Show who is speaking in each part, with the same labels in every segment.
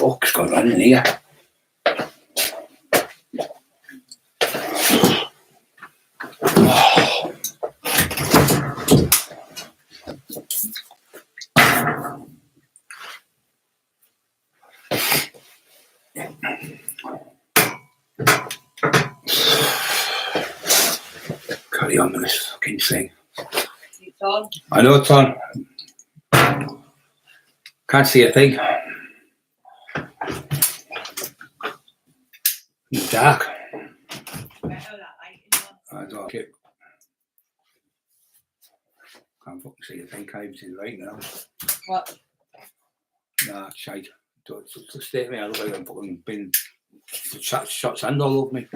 Speaker 1: fuck's going on in here? Carry on with this fucking thing.
Speaker 2: It's on.
Speaker 1: I know it's on. Can't see a thing. It's dark. I don't care. Can't fucking see a thing. Can't even see the right now.
Speaker 2: What?
Speaker 1: Nah, shite. Just stay at me. I look like I'm fucking been shot sand all over me.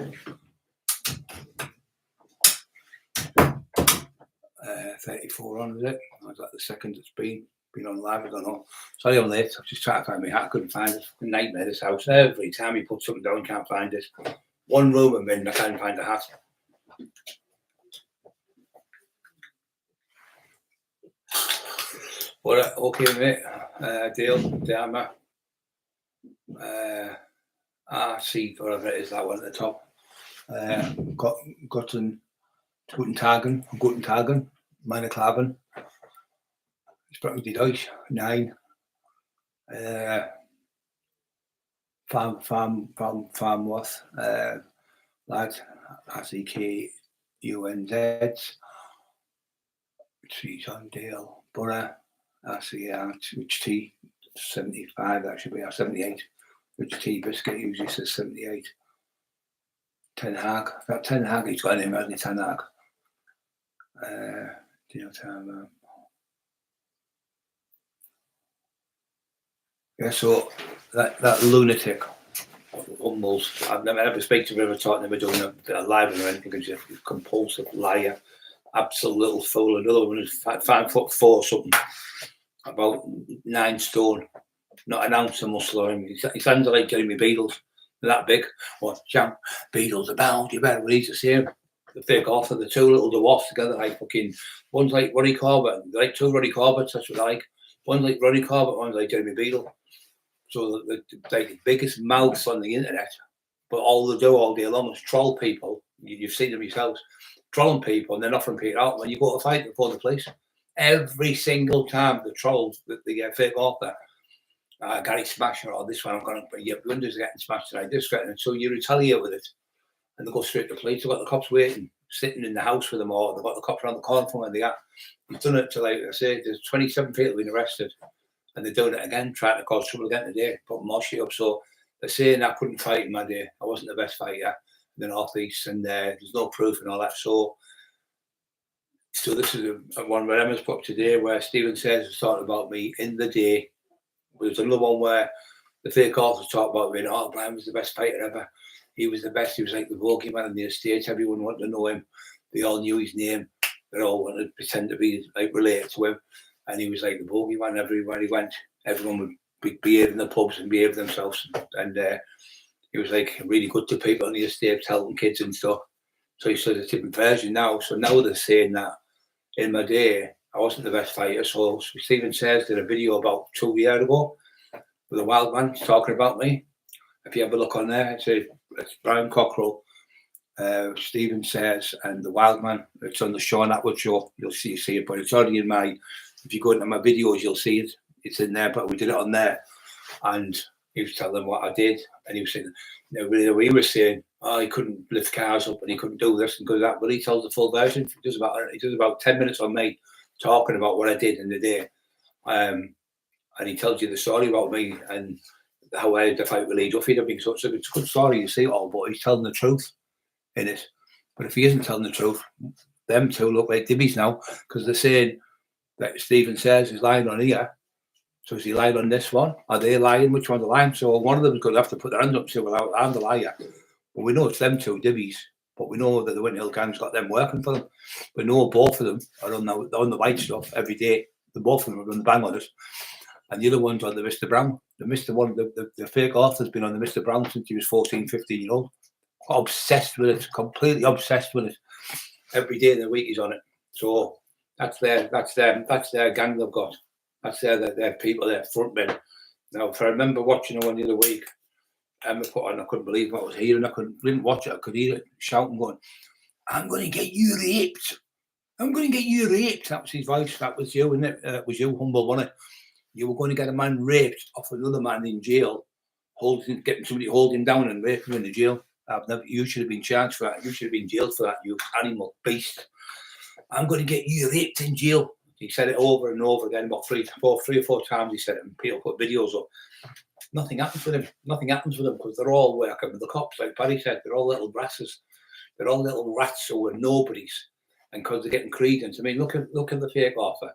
Speaker 1: 34 on, is it? Is that the second it's been on live? I don't know. Sorry I'm late. I've just tried to find my hat. I couldn't find it. Fucking nightmare, this house. Every time you put something down, can't find it. One room I'm in, I can't find a hat. But okay, mate. Deal, Dharma. RC, whatever it is, that one at the top. Guten Tagen, meine Klaven. Sprechen die Deutsch? Nein. Farm was. Lad, RCKUNZ. Trees on Dale. Borough. RCRHT. 75, that should be our 78. HT Biscuit usually says 78. Ten Hag. That Ten Hag, he's got a name, hasn't he? Ten Hag. Yeah, so that lunatic, almost, I've never ever spoken to him, never doing a live or anything, because he's a compulsive liar, absolute little fool. Another one is 5'4" something, about 9 stone, not an ounce of muscle on him. He sounds like Jeremy Beadles. They're that big. What jump Beadles about? You better release the same. The fake off of the two little dwarfs together, like fucking, one's like Ronnie Corbett, like two Ronnie Corbetts, that's what I like. One's like Ronnie Corbett, one's like Jeremy Beadle. So the biggest mouths on the internet, but all they do all day long is troll people. You've seen them yourselves, trolling people, and they're offering people out when you go to fight before the police. Every single time the trolls, the fake author, Gary Smasher, or this one, I'm going to, your windows are getting smashed tonight, this, and so you retaliate with it. And they go straight to the police. They've got the cops waiting, sitting in the house with them, or they've got the cops around the corner from where they are. He's done it to, like I say, there's 27 people been arrested, and they're doing it again, trying to cause trouble again today, putting more shit up. So they're saying I couldn't fight in my day. I wasn't the best fighter in the North East, and there's no proof and all that. So this is one where Emma's put up today, where Stephen Says was talking about me in the day. There's another one where the fake authors talk about me, oh, Brian was the best fighter ever. He was the best. He was like the bogeyman in the estate. Everyone wanted to know him. They all knew his name. They all wanted to pretend to be like related to him. And he was like the bogeyman everywhere he went. Everyone would behave in the pubs and behave themselves. And he was like really good to people on the estate, helping kids and stuff. So he's sort of a different version now. So now they're saying that in my day, I wasn't the best fighter. So Stephen Says did a video about 2 years ago with a wild man talking about me. If you have a look on there, it's Brian Cockerill, Stephen Says, and the Wild Man. It's on the Sean Atwood show. You'll see it, but it's already in my. If you go into my videos, you'll see it. It's in there, but we did it on there, and he was telling them what I did, and he was saying, we were saying, oh, he couldn't lift cars up, and he couldn't do this and do that. But he tells the full version. He does about 10 minutes on me talking about what I did in the day, and he tells you the story about me and how I had to fight with Lee Duffy. So it's a good story, you see it all, but he's telling the truth in it. But if he isn't telling the truth, them two look like dibbies now, because they're saying that Stephen Says he's lying on here. So is he lying on this one? Are they lying? Which one's the lying? So one of them is going to have to put their hands up and say, well, I'm the liar. But we know it's them two dibbies, but we know that the Windhill Gang's got them working for them. We know both of them are on the white stuff every day. The both of them are on the bang on us. And the other one's on the Mr. Brown. The fake author's been on the Mr. Brown since he was 14, 15 years old. Obsessed with it, completely obsessed with it. Every day of the week he's on it. So that's their gang they've got. That's their people, their front men. Now, if I remember watching her one the other week, Emma put on, I couldn't believe what I was hearing. Didn't watch it. I could hear it shouting, going, "I'm going to get you raped. I'm going to get you raped." That was his voice. That was you, isn't it? That was you, humble, wasn't it? You were going to get a man raped off another man in jail, getting somebody to hold him down and rape him in the jail. You should have been charged for that. You should have been jailed for that, you animal beast. I'm going to get you raped in jail. He said it over and over again, about three or four times he said it, and people put videos up. Nothing happens with him. Nothing happens with them because they're all working with the cops, like Paddy said. They're all little brasses. They're all little rats who are nobodies. And because they're getting credence. I mean, look at the fake author.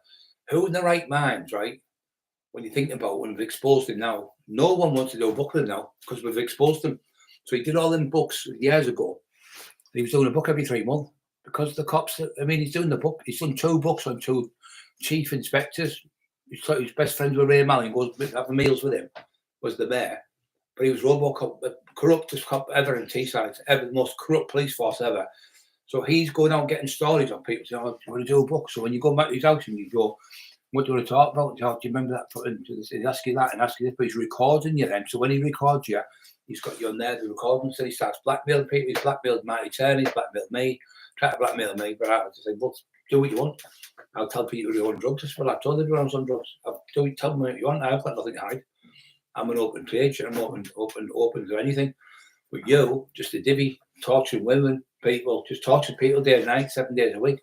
Speaker 1: Who in the right mind, right? When you think about when we've exposed him now, no one wants to do a book with him now because we've exposed him. So he did all them books years ago. And he was doing a book every 3 months because the cops, I mean, he's doing the book. He's done 2 books on 2 chief inspectors. He's best friends with Ray Malley and goes having meals with him, was the mayor. But he was Robocop, the corruptest cop ever in Teesside, ever, the most corrupt police force ever. So he's going out getting stories on people saying, "Oh, do you want to do a book?" So when you go back to his house and you go, "What do you want to talk about?" Do you remember that? He'll ask you that and ask you this, but he's recording you then. So when he records you, he's got you on there, the recording. So he starts blackmailing people. He's blackmailed my attorney, he's blackmailed me, trying to blackmail me. But I have to say, "Well, do what you want." I'll tell people you're on drugs. That's what I told everyone I was on drugs. Tell them what you want. I've got nothing to hide. I'm an open page. I'm open to anything. But you, just a divvy, torturing women, people, just torturing people day and night, 7 days a week.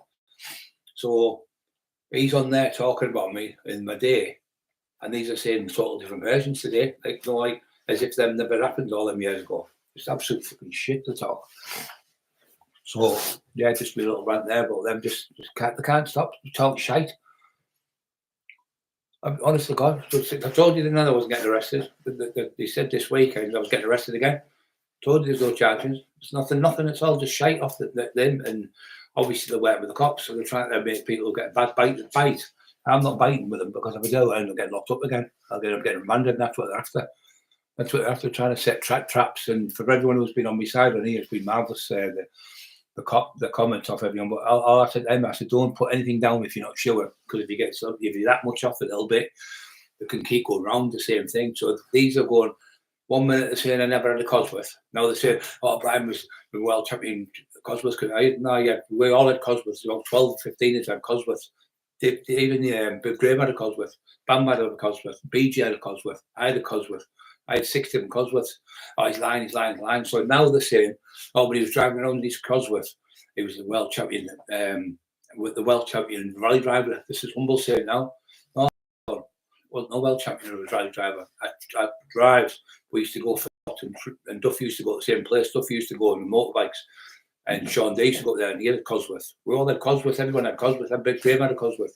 Speaker 1: So he's on there talking about me in my day, and these are saying total different versions today, like as if them never happened all them years ago. It's absolute fucking shit to talk. So yeah, just a little rant there, but them just can't stop talking shite. Honestly, God, I told you that I wasn't getting arrested. They said this weekend I was getting arrested again. Told you there's no charges. There's nothing. It's all just shite off them. And obviously they're working with the cops, so they're trying to make people who get bad bite. I'm not biting with them because if I do, I end up getting locked up again. I'll end up getting remanded, and that's what they're after. That's what they're after, trying to set traps. And for everyone who's been on my side on here, it's been marvellous. The comments off everyone. But I said to them, I said, don't put anything down if you're not sure, because if you're that much off a little bit, they can keep going round the same thing. So these are going. 1 minute they're saying I never had a Cosworth. Now they say, "Oh, Brian was the world champion Cosworth." We all had Cosworths. About 12, 15 had Cosworths. Even Big Graham had a Cosworth. Bam had a Cosworth. BG had a Cosworth. I had a Cosworth. I had 6 different Cosworths. Oh, he's lying. So now they're saying, "Oh, but he was driving around these Cosworth. He was the world champion, with the world champion rally driver." This is humble saying now. Well, no world champion of a rally driver. I drive. We used to go for and Duff used to go to the same place. Duff used to go on motorbikes, and Sean Day used to go there, and he had a Cosworth. We all had Cosworth. Everyone had Cosworth. And Big Graham had a Cosworth.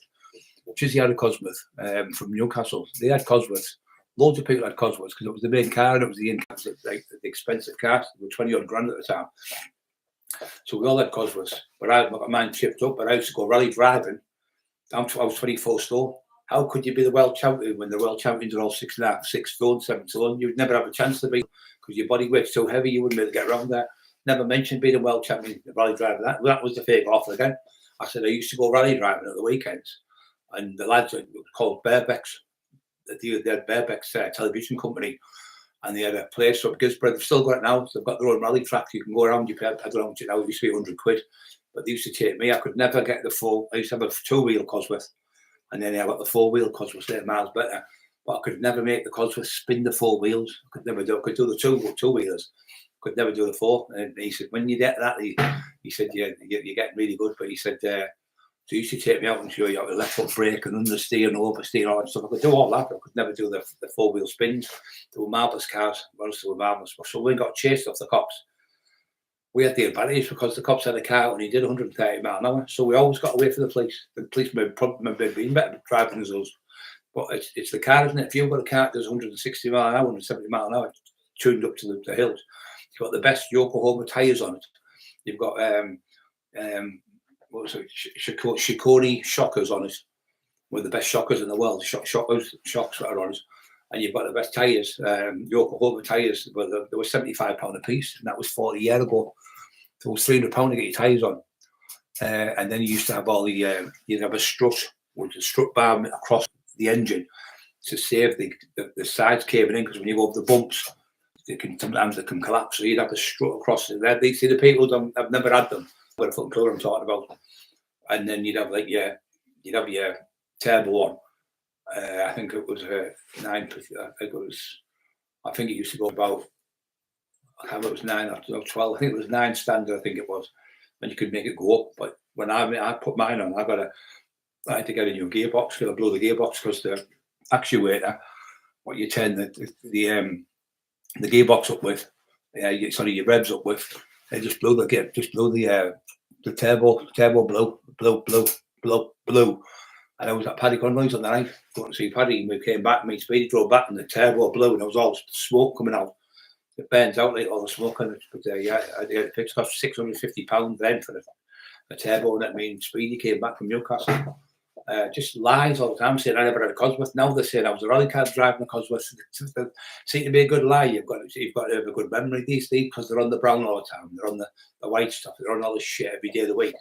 Speaker 1: Chizzy had a Cosworth from Newcastle. They had Cosworths. Loads of people had Cosworths because it was the main car and it was the expensive car. They were 20 odd grand at the time. So we all had Cosworths. But I got mine chipped up. But I used to go rally driving. I was 24 stone. How could you be the world champion when the world champions are all 6.5, 6 stone, 7 stone? You'd never have a chance to be because your body weight's so heavy, you wouldn't be able to get around there. Never mentioned being a world champion rally driver. That was the fake offer again. I said I used to go rally driving at the weekends, and the lads were called Barebecks. They had Barebecks television company, and they had a place up Gisborne. They've still got it now. So they've got their own rally track. You can go around. You pay around it now. It used to be 100 quid, but they used to take me. I could never get the full. I used to have a 2-wheel Cosworth. And then I got the 4-wheel Cosworth, 8 miles better. But I could never make the Cosworth spin the 4 wheels. I could never do it. I could do the two wheelers. Could never do the 4. And he said, when you get that, he said, yeah, you're getting really good. But he said, so he used to take me out and show you how to left foot brake and understeer and oversteer and all that stuff. I could do all that, but I could never do the 4-wheel spins. They were marvellous cars. They were marvellous. So we got chased off the cops. We had the advantage because the cops had a car and he did 130 miles an hour. So we always got away from the police. The police may be better driving as us. But it's the car, isn't it? If you've got a car that does 160 miles an hour and 70 miles an hour, tuned up to the hills, you've got the best Yokohama tyres on it. You've got Shikoni shockers on it. One of the best shockers in the world. Shocks that are on it. And you've got the best tyres, Yokohama tyres, but they were £75 a piece, and that was 40 years ago. So it was £300 to get your tyres on. And then you used to have all the, you'd have a strut, with a strut bar across the engine, to save the sides caving in, because when you go over the bumps, sometimes they can collapse, so you'd have to strut across it. There, see the people I've never had them. I've got a fucking clue what I'm talking about. And then you'd have your turbo one. I think it was 9. I think it used to go about. I can't remember if it was 9 or 12. I think it was 9 standard. I think it was, and you could make it go up. But when I put mine on, I had to get a new gearbox. Because I blow the gearbox, because the actuator, what you turn the gearbox up with, your revs up with, they just blow the turbo blew. And I was at Paddy Conroy's on the night, going to see Paddy, and we came back, me Speedy drove back, and the turbo blew, and there was all smoke coming out. It burns out like all the smoke on it. But I had a fix, cost £650 then for the turbo, and that means Speedy came back from Newcastle. Just lies all the time, saying I never had a Cosworth. Now they're saying I was a rally car driving a Cosworth. It seems to be a good lie. You've got to have a good memory these days, because they're on the brown all the time. They're on the white stuff. They're on all this shit every day of the week.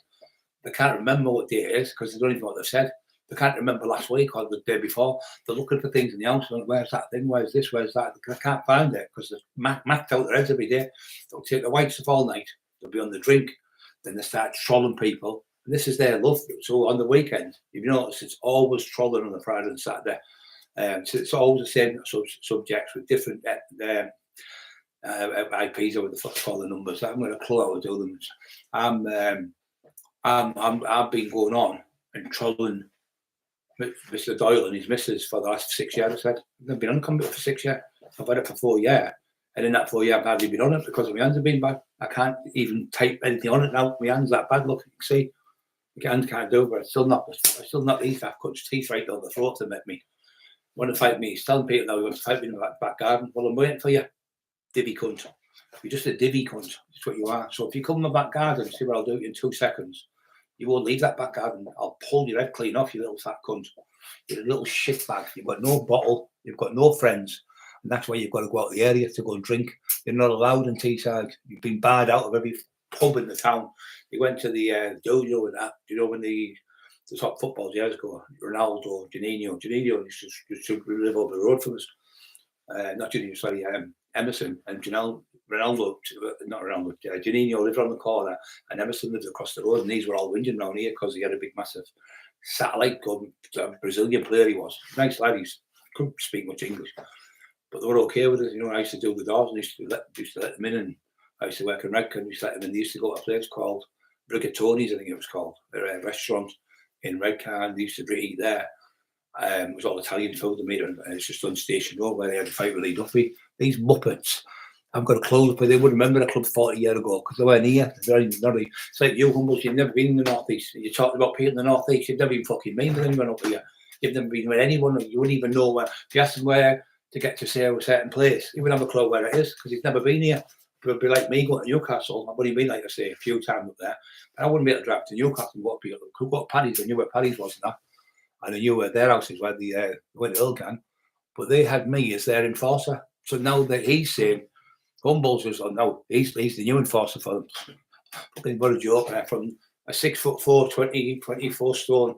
Speaker 1: They can't remember what day it is, because they don't even know what they've said. They can't remember last week or the day before. They're looking for things in the house. Where's that thing? Where's this? Where's that? They can't find it, because they're macked out their heads every day. They'll take the white stuff all night. They'll be on the drink. Then they start trolling people. And this is their love. So on the weekend, you've noticed it's always trolling on the Friday and Saturday. So it's always the same subjects with different IPs, or what the fuck call the numbers. I'm going to clue how to do them. I've been going on and trolling Mr. Doyle and his missus for the last 6 years. I said, I've been on computer for 6 years. I've had it for 4 years. And in that 4 years, I've hardly been on it, because my hands have been bad. I can't even type anything on it now. My hands that bad. Look, you can see. My hands can't do it, but I still not these half cuts teeth right down the throat to make me want to fight me. He's telling people now he wants to fight me in the back garden. Well, I'm waiting for you, divvy cunt. You're just a divvy cunt. That's what you are. So if you come in the back garden, see what I'll do in 2 seconds. You won't leave that back garden. I'll pull your head clean off, you little fat cunt. You're a little shit bag. You've got no bottle. You've got no friends. And that's why you've got to go out the area to go and drink. You're not allowed in Teesside. You've been barred out of every pub in the town. You went to the dojo and that. You know, when the top football years ago, Ronaldo, Juninho used to live over the road from us. Not Juninho, sorry, Emerson and Juninho lived on the corner, and Emerson lived across the road, and these were all whinging around here because he had a big, massive satellite gun. Brazilian player he was. Nice lad, he couldn't speak much English, but they were okay with it. You know, I used to do the doors, and used to let them in, and I used to work in Redcar, and we used to let them in. They used to go to a place called Rigatoni's, I think it was called. They're a restaurant in Redcar, and they used to eat there. It was all Italian food, and it's just on Station Road where they had a fight with Lee Duffy. These Muppets, I've got a clue, but they would remember the club 40 years ago because they weren't here. It's like you, Humbles, you've never been in the North East. You talked about people in the North East, you've never even fucking been with anyone up here. You've never been with anyone, you wouldn't even know where. If you asked him where to get to say a certain place, he wouldn't have a clue where it is because he's never been here. It would be like me going to Newcastle. I've only been, like I say, a few times up there. And I wouldn't be able to drive to Newcastle and go to Paddy's. I knew where Paddy's was and that. And I knew where their houses where the went to Ilgan. But they had me as their enforcer. So now that he's saying, Humbles was on, no, he's the new enforcer for them. Fucking what a joke. From a 6'4", 24 stone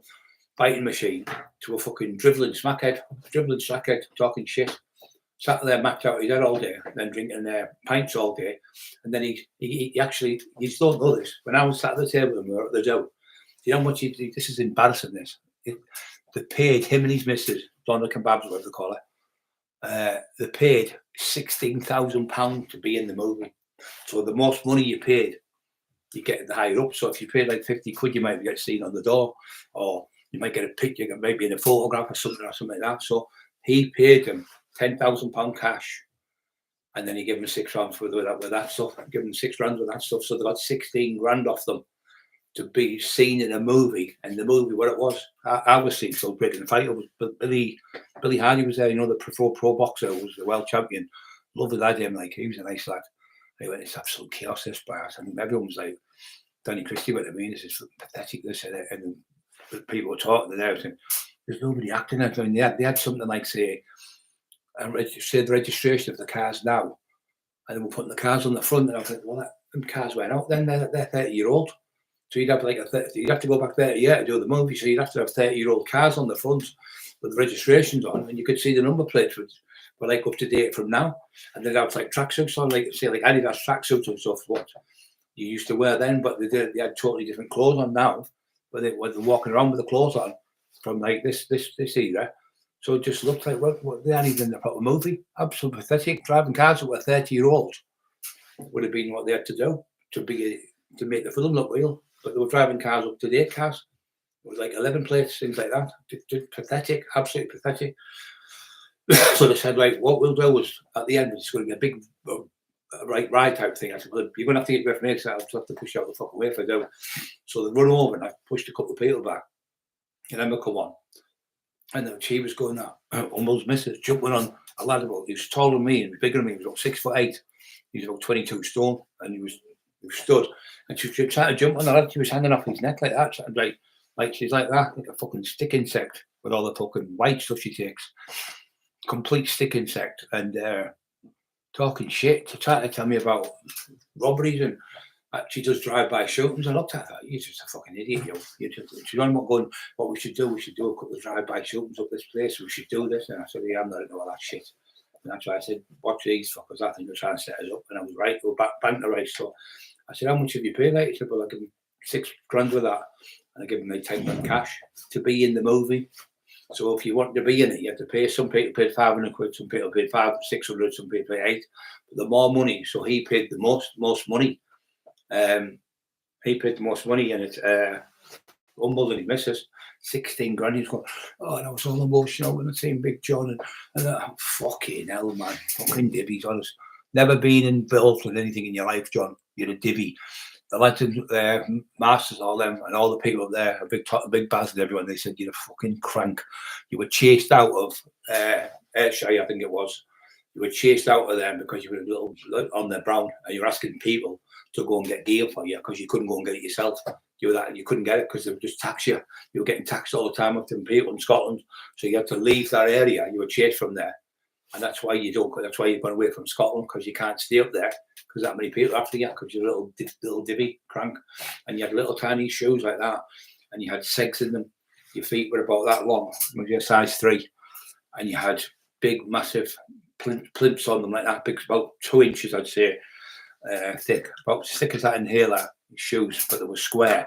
Speaker 1: fighting machine to a fucking dribbling slackhead, talking shit. Sat there mapped out his head all day, then drinking pints all day. And then he actually, you just don't know this. When I was sat at the table and we were at the dough, you know how much this is embarrassing, this. They paid him and his missus, Donna Kebabs, whatever they call it, they paid £16,000 to be in the movie. So the most money you paid, you get the higher up. So if you paid like 50 quid, you might get seen on the door, or you might get a picture, maybe in a photograph or something like that. So he paid them £10,000 cash, and then he gave them £6 with that stuff. Give them £6 with that stuff. So they got 16 grand off them to be seen in a movie. And the movie, what it was, I was seen so breaking the fight. It was Billy Hardy was there, you know, the pro boxer who was the world champion. Lovely lad, him, like, he was a nice lad. He went, it's absolute chaos, this bar. And everyone was like, Danny Christie, what I mean, this is pathetic, this and it. And the people were talking there, saying, there's nobody acting it. I mean, they had something like, say the registration of the cars now, and they were putting the cars on the front, and I was like, well, them cars went out then, they're 30-year-old. So you'd have like you'd have to go back 30 years to do the movie. So you'd have to have 30-year-old cars on the front with registrations on, and you could see the number plates were like up to date from now. And they'd have like tracksuits on, like say like Adidas tracksuits and stuff. What you used to wear then, but they had totally different clothes on now. But they were walking around with the clothes on from like this era. So it just looked like what they hadn't even in the proper movie. Absolutely pathetic. Driving cars that were 30-year-olds would have been what they had to do to make the film look real. But they were driving cars up to date cars. It was like 11 plates, things like that. Just pathetic, absolutely pathetic. So they said, right, what we'll do is at the end it's going to be a big ride type thing. I said, well, you're going to have to get away from me, so I'll have to push you out the fucking way if I do. So they run over and I pushed a couple of people back. And then we come on. And then she was going out, almost misses, jumping on a lad about, he was taller than me and bigger than me, he was about 6'8". He was about 22 stone and he was stood. And she was trying to jump on the lad, she was hanging off his neck like that. And like she's like that, like a fucking stick insect with all the fucking white stuff she takes. Complete stick insect. And talking shit, trying to tell me about robberies and she does drive-by shootings. I looked at her, you're just a fucking idiot, she's on going, what we should do a couple of drive-by shootings up this place, we should do this. And I said, yeah, I'm not into all that shit. And that's why I said, watch these fuckers, I think they're trying to set us up. And I was right, we were banter right. So I said, how much have you paid? He said, well, I give him $6,000 with that. And I give him like 10 grand cash to be in the movie. So if you want to be in it, you have to pay. Some people paid 500 quid, some people paid 600, some people paid 8. But the more money, so he paid the most money. He paid the most money, and it's more than he misses. 16 grand. He's going, oh, and I was all emotional when I seen Big John, and fucking hell, man, fucking divvies, honest. Never been involved with anything in your life, John. You're a divvy. The lads and masters, all them, and all the people up there, big Baz and everyone, they said, you're a fucking crank. You were chased out of Ayrshire, I think it was. You were chased out of them because you were a little on the brown, and you were asking people to go and get gear for you because you couldn't go and get it yourself. You were that, and you couldn't get it because they would just tax you. You were getting taxed all the time with them people in Scotland, so you had to leave that area. You were chased from there, and that's why you don't. That's why you've gone away from Scotland, because you can't stay up there because that many people after you, because you're a little divvy crank, and you had little tiny shoes like that, and you had segs in them. Your feet were about that long, when you're size 3, and you had big, massive plimps on them like that, big, about 2 inches, I'd say. Thick, about as thick as that inhaler shoes, but they were square,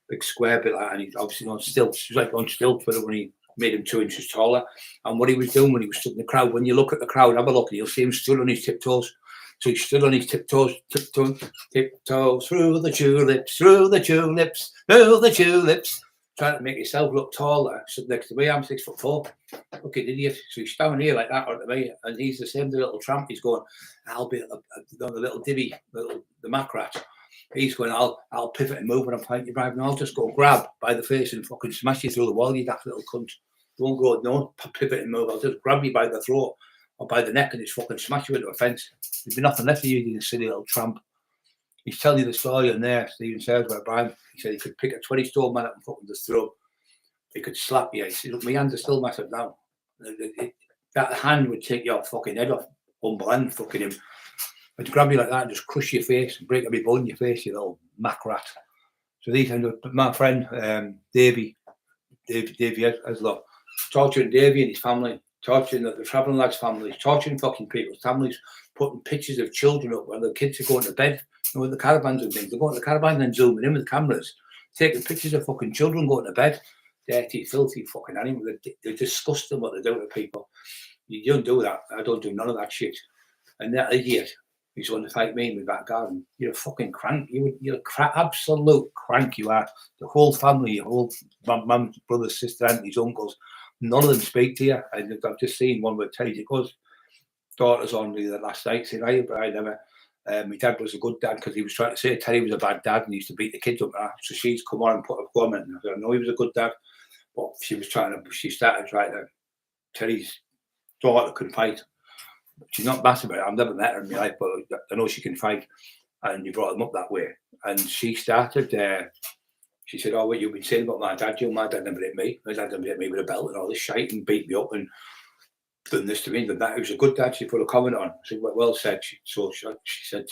Speaker 1: big square bit like that. And he's obviously on stilts. He was like on stilts, but when he made him 2 inches taller. And what he was doing when he was stood in the crowd, when you look at the crowd, have a look, and you'll see him stood on his tiptoes. So he stood on his tiptoes, tiptoe through the tulips, through the tulips, through the tulips, trying to make himself look taller. Stood next to me, I'm 6'4". Fucking idiot. So he's down here like that onto me, and he's the same little tramp. He's going, I'll be the little divvy, the macrat. He's going, I'll pivot and move when I'm fighting you, Brian. I'll just go grab by the face and fucking smash you through the wall, you daft little cunt. Don't go, no, pivot and move. I'll just grab you by the throat or by the neck and just fucking smash you into a fence. There'd be nothing left of you, you silly little tramp. He's telling you the story on there, Stephen says, where Brian, he said he could pick a 20-stone man up and fucking just throw. He could slap you. He said, look, my hands are still massive now. That hand would take your fucking head off, humble hand, fucking him. I'd grab you like that and just crush your face and break every bone in your face, you little mac rat. So these end up, my friend, Davey Haslow, torturing Davey and his family, torturing the travelling lads' families, torturing fucking people's families, putting pictures of children up when the kids are going to bed, with the caravans and things. They're going to the caravans and zooming in with cameras, taking pictures of fucking children going to bed. Dirty, filthy fucking animals. They're disgusting what they do to people. You don't do that. I don't do none of that shit. And that idiot, he's going to fight me with that garden. You're a fucking crank. You're a absolute crank. You are. The whole family, your whole mum, brothers, sister, aunties, uncles, none of them speak to you. And I've just seen one with Terry Goes daughters on the last night saying, "Hey, Brian, my dad was a good dad," because he was trying to say Terry was a bad dad and he used to beat the kids up. So she's come on and put a comment. And I said, I know he was a good dad, but she started right there. Terry's daughter can fight. She's not massive. I've never met her in my life, but I know she can fight. And you brought them up that way. And she started, she said, oh, what you've been saying about my dad, my dad never hit me. My dad never hit me with a belt and all this shite and beat me up and done this to me, done that. He was a good dad. She put a comment on. I said, well said. She said,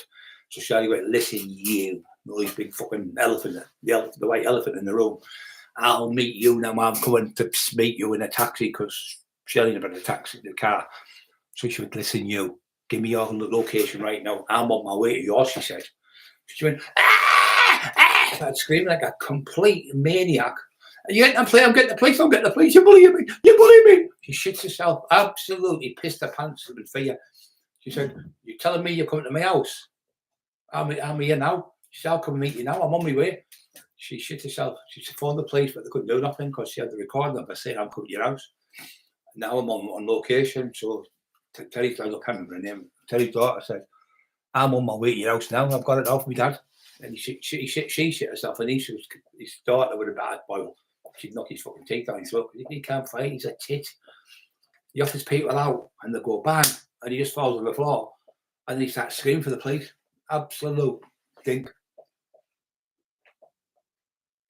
Speaker 1: so Shirley went, listen, you. know, his big fucking elephant, the white elephant in the room. I'll meet you now. I'm coming to meet you in a taxi because she ain't about the taxi, the car. So she went, listen, you, give me your location right now. I'm on my way to yours, she said. She went, ah, ah, started screaming like a complete maniac. You get the police, I'm getting the police, I'm getting the police, you bullying me, you bullying me. She shits herself, absolutely pissed her pants with fear. She said, you're telling me you're coming to my house? I'm here now. She said, I'll come and meet you now, I'm on my way. She shit herself. She phoned the police, but they couldn't do nothing because she had the recording of her saying, I'm coming to your house. Now I'm on location, so Terry's daughter, I can't remember her name, Terry's daughter said, I'm on my way to your house now, I've got it off my dad. And she shit herself, and his daughter would have bad boil. She'd knock his fucking teeth down his throat. He can't fight, he's a tit. He offers people out, and they go bang, and he just falls on the floor, and he starts screaming for the police. Absolute dink.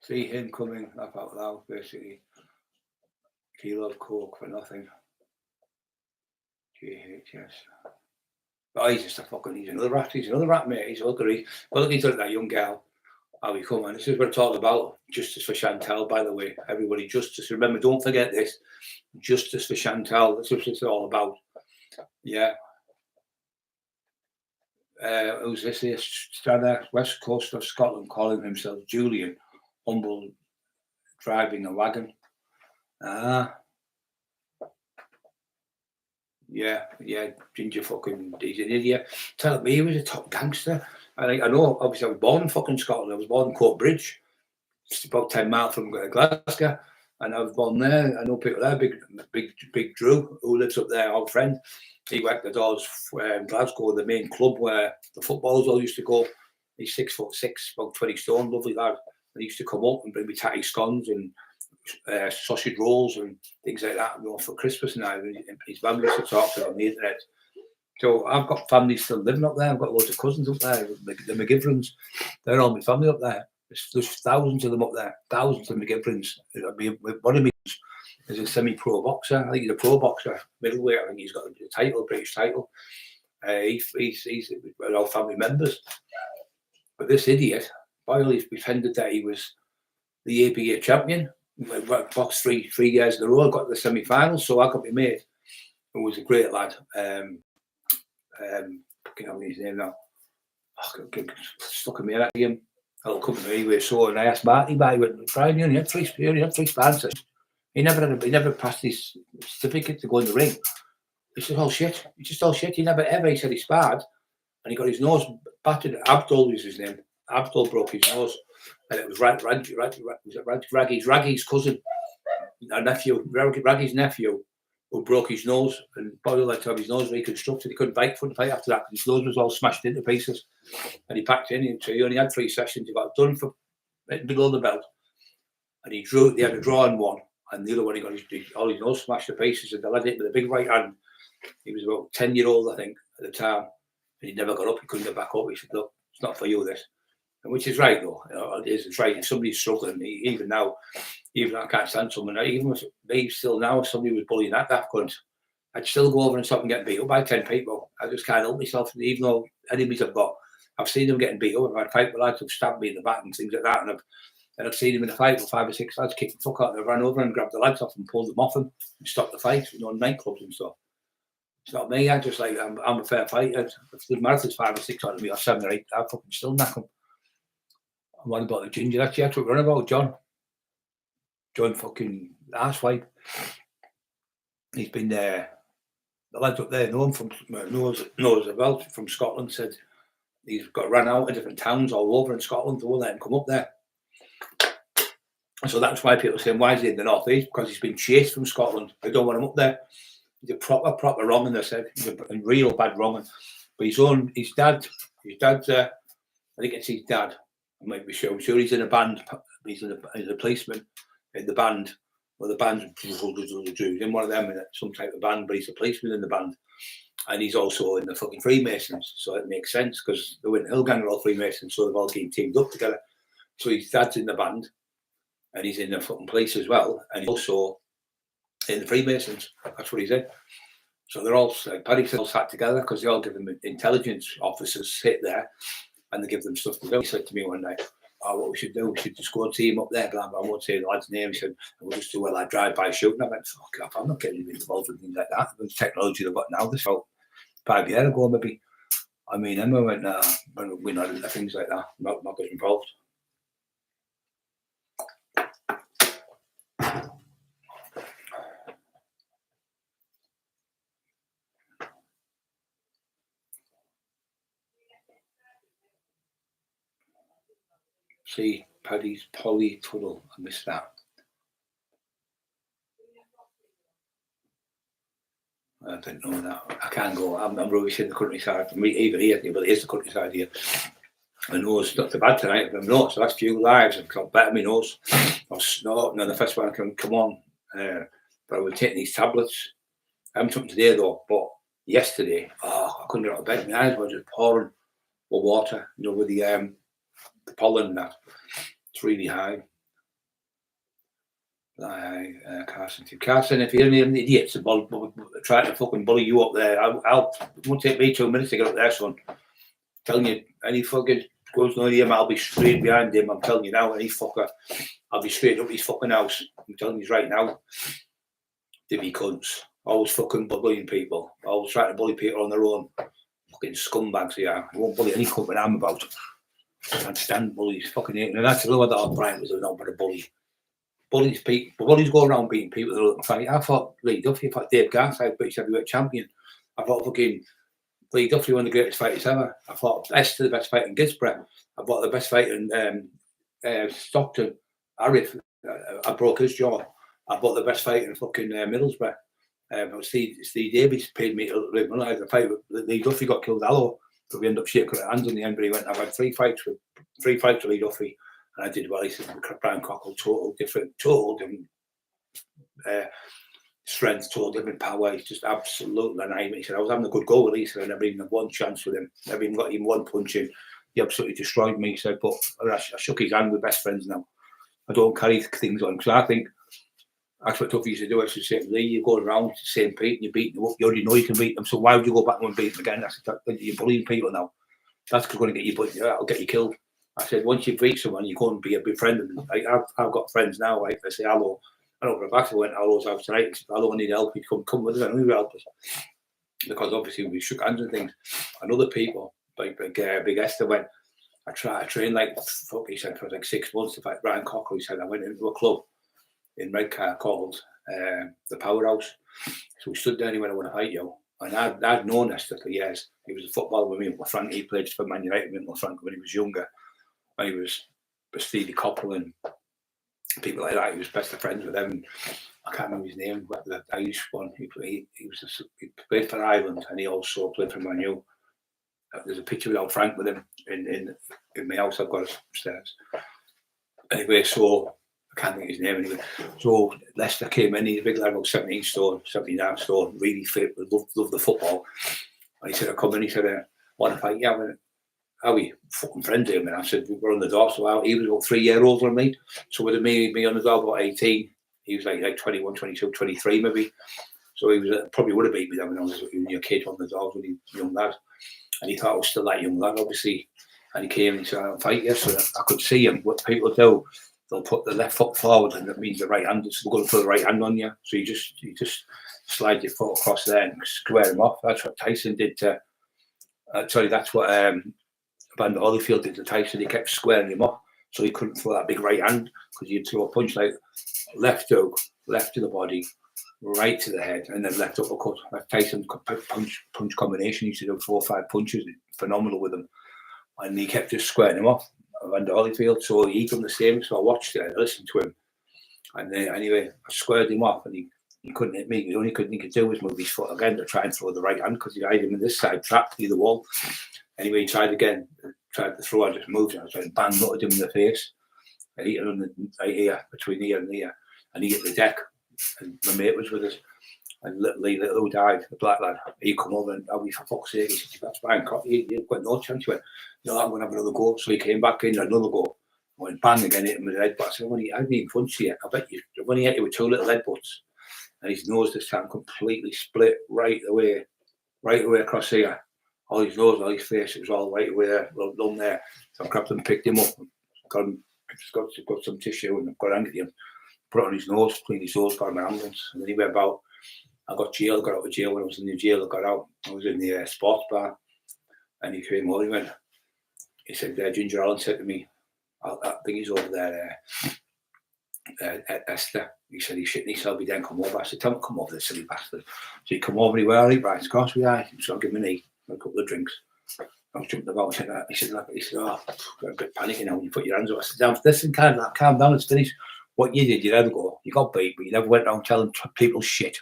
Speaker 1: See him coming, laugh out loud, basically. Kilo of coke for nothing. GHS. But he's just a fucking, he's another rat, mate. He's ugly. But look, he's like that young girl. How he come on. This is what it's all about. Justice for Chantal, by the way. Everybody, justice. Remember, don't forget this. Justice for Chantal. That's what it's all about. Yeah. Who's this here? Stranraer, West Coast of Scotland, calling himself Julian, humble, driving a wagon. Yeah, Ginger fucking, he's an idiot. Telling me he was a top gangster. I know, obviously, I was born in fucking Scotland. I was born in Coatbridge. It's about 10 miles from Glasgow. And I was born there. I know people there, big Drew, who lives up there, our friend. He worked the doors in Glasgow, the main club where the footballers all used to go. He's 6'6", about 20 stone, lovely lad. And he used to come up and bring me tatty scones and sausage rolls and things like that, you know, for Christmas and that. His family used to talk to him on the internet. So I've got family still living up there. I've got loads of cousins up there, the McGivrans. They're all my family up there. There's thousands of them up there, thousands of McGivrans. One of me is a semi-pro boxer. I think he's a pro boxer, middleweight. I think he's got a title, British title. He's all family members. But this idiot, while he's pretended that he was the APA champion, boxed three years in a row, got to the semi-finals. So I got my mate, who was a great lad. I can't remember his name now. Stuck in me at him. I'll come to me anyway. So, and I asked Marty, he went, Brian, you only had three spans. He never passed his certificate to go in the ring. He said, "Oh shit!" He just all shit. He never ever. He said he sparred, and he got his nose battered. Abdul was his name. Abdul broke his nose, and it was Raggy's cousin, a nephew, Raggy's nephew, who broke his nose, and Boyle had to have his nose reconstructed. He couldn't fight after that because his nose was all smashed into pieces. And he packed in, so he only had 3 sessions. He got done for below the belt, and they had a draw in one, and the other one he got all his nose smashed to pieces, and they led it with a big right hand. He was about 10-year-old, I think, at the time, and he never got up. He couldn't get back up. He said, "Look, it's not for you, this." And which is right, though. You know, it's right. If somebody's struggling, even now, even I can't stand someone. Even with me still now, if somebody was bullying that cunt, I'd still go over and stop and get beat up by 10 people. I just can't help myself. Even though enemies I've got, I've seen them getting beat up. I've had fight with lads who've stabbed me in the back and things like that. And I've seen them in a fight with 5 or 6 lads kick the fuck out. They ran over and grabbed the lads off and pulled them off them and stopped the fight. You know, in nightclubs and stuff. It's not me. I'm just like, I'm a fair fighter. If the marathon's 5 or 6 on me, or 7 or 8, I'll fucking still knack them. I'm on about the ginger. That's what we're on about, John. John fucking asswipe. He's been there. The lads up there know him from knows as well from Scotland. Said he's got ran out in different towns all over in Scotland. They won't let him come up there. So that's why people are saying, why is he in the North East? Because he's been chased from Scotland. They don't want him up there. He's a proper wrong'un, they said. He's a real bad wrong'un. But his dad, I think it's his dad. I might be sure. I'm sure he's in a band. He's a policeman in the band. Well, the band's he's in one of them, in some type of band, but he's a policeman in the band. And he's also in the fucking Freemasons. So it makes sense because the Winter Hill Gang are all Freemasons, so they've all been teamed up together. So his dad's in the band and he's in the fucking police as well. And he's also in the Freemasons. That's what he's in. So they're all, Paddy all sat together because they all give them intelligence officers sit there. and they give them stuff to do. He said to me one night, "Oh, what we should do, we should just go and team up there, blah, blah." I won't say the lad's name. He said, "We'll just do like drive-by shooting." I went, "Fuck off, I'm not getting involved in things like that. The technology they've got now, this felt 5 years ago, maybe." I mean, Emma went, "Nah, we're not into things like that. Not getting involved." See, Paddy's polytunnel. I missed that. I didn't know that. I can't go. I'm rubbish in the countryside. For me, even here, but it is the countryside here. My nose not so bad tonight. But no, so last few lives I've got better my nose. I was snorting, and the first one I can come on. But I was taking these tablets. I haven't took them today though. But yesterday, I couldn't get out of bed. My eyes were just pouring with water. You know, with the pollen and that. It's really high. Carson, if you're any idiots trying to fucking bully you up there, it won't take me 2 minutes to get up there, son. I'm telling you, any fucking goes near him, I'll be straight behind him. I'm telling you now, any fucker, I'll be straight up his fucking house. I'm telling you right now. Divvy cunts. Always fucking bullying people. Always trying to bully people on their own. Fucking scumbags here. I won't bully any cunt when I'm about. I can't stand bullies. Fucking hate. And that's the one that Brian was not but a bully. Bullies go around beating people that are looking funny. I thought Lee Duffy, I thought Dave Garside, British heavyweight champion. I thought fucking Lee Duffy, one of the greatest fighters ever. I thought Esther, the best fighter in Gisborough. I thought the best fighter in Stockton. Arif, I broke his jaw. I bought the best fighter in fucking Middlesbrough. Steve Davies paid me to live. I had a fight with Lee Duffy, got killed Allo, but we ended up shaking our hands in the end. But he went, "I've had three fights with Lee Duffy. And I did well." He said, "Brian Cockerill, total different strength, total different power. He's just absolutely an." He said, "I was having a good go with him." He said, "I never even had one chance with him. Never even got him one punch in. He absolutely destroyed me." He said, "But I shook his hand. We're best friends now. I don't carry things on." Because I think that's what Duffy used to do. I should say, "Lee, you go around to the same people and you beat them up. You already know you can beat them. So why would you go back and beat them again?" I said, "You're bullying people now. That's going to get you, but that'll get you killed." I said, "Once you beat someone, you go and be a big friend." And like, I've got friends now. Like they say, "Hello." I know for a fact I went to Hello's house tonight. He said, "Hello, I need help." He'd come with us. I knew he'd help us because obviously we shook hands and things. And other people, like Big Esther went. I trained like fuck. He said for like 6 months to fight Brian Cockerill. He said I went into a club in Redcar called the Powerhouse. So we stood there and he went, "I want to fight you." And I'd known Esther for years. He was a footballer with me and Frank. He played for Man United with Frank when he was younger. When he was Stevie Cockerill and people like that, he was best of friends with them. I can't remember his name, but the Irish one. He played for Ireland and he also played for Man U. There's a picture without Frank with him in my house. I've got it upstairs. Anyway, so I can't think his name anyway. So Leicester came in. He's a big lad, about 17 stone, 79 stone, really fit. Loved the football. And he said, "I come in." He said, "I want to fight you." I went, "Are we fucking friends here, man?" I said, "We're on the door." So he was about 3 years older than me. So with me on the door about 18, he was like 21, 22, 23 maybe. So he was probably would have beat me then when I was a kid on the door when he was a young lad. And he thought I was still that young lad, obviously. And he came and he said, "I'll fight you." So I could see him. What people do, they'll put the left foot forward and that means the right hand. So they're going to put the right hand on you. So you just slide your foot across there and square him off. That's what Tyson did to, that's what Evander Holyfield did to Tyson. He kept squaring him off so he couldn't throw that big right hand because you'd throw a punch like left hook, left to the body, right to the head, and then left uppercut. Like Tyson punch combination. He used to do 4 or 5 punches, phenomenal with him. And he kept just squaring him off, Evander Holyfield. So he done the same. So I watched it and I listened to him. And then anyway, I squared him off and he couldn't hit me. The only thing he could do was move his foot again to try and throw the right hand because he had him in this side, trapped through the wall. Anyway, he tried again, tried to throw, I just moved and I tried to bang nutted him in the face. I hit him on the right ear, between here and here, and he hit the deck. And my mate was with us. And Lee Little, who died, the black lad, he come over and, "Oh, for fuck's sake," he said, "That's Brian Cockerill, you've got no chance." He went, "No, I'm going to have another go." So he came back in, another go. I went bang again, hit him with the head. But I said, "I haven't even punched you. I bet you, when he hit you with 2 little headbutts." And his nose this time completely split right away across here all his nose, all his face, it was all right away there, done there. So I grabbed him and picked him up, got some tissue and got angry him, put it on his nose, cleaned his nose, got him an ambulance. And then he went about, I got out of jail. When I was in the jail, I got out. I was in the sports bar, and he came over, he said, Ginger Allen said to me, I think he's over there, Esther. He said, he's shitting himself, he then come over. I said, tell him to come over, the silly bastard. So he come over, he went, all right, of course we are. So I give him a knee, a couple of drinks. I was jumping about, he said, oh, got a bit panicky now when you put your hands up. I said, listen, calm down, it's finished. What you did, you never go. You got beat, but you never went around telling people shit.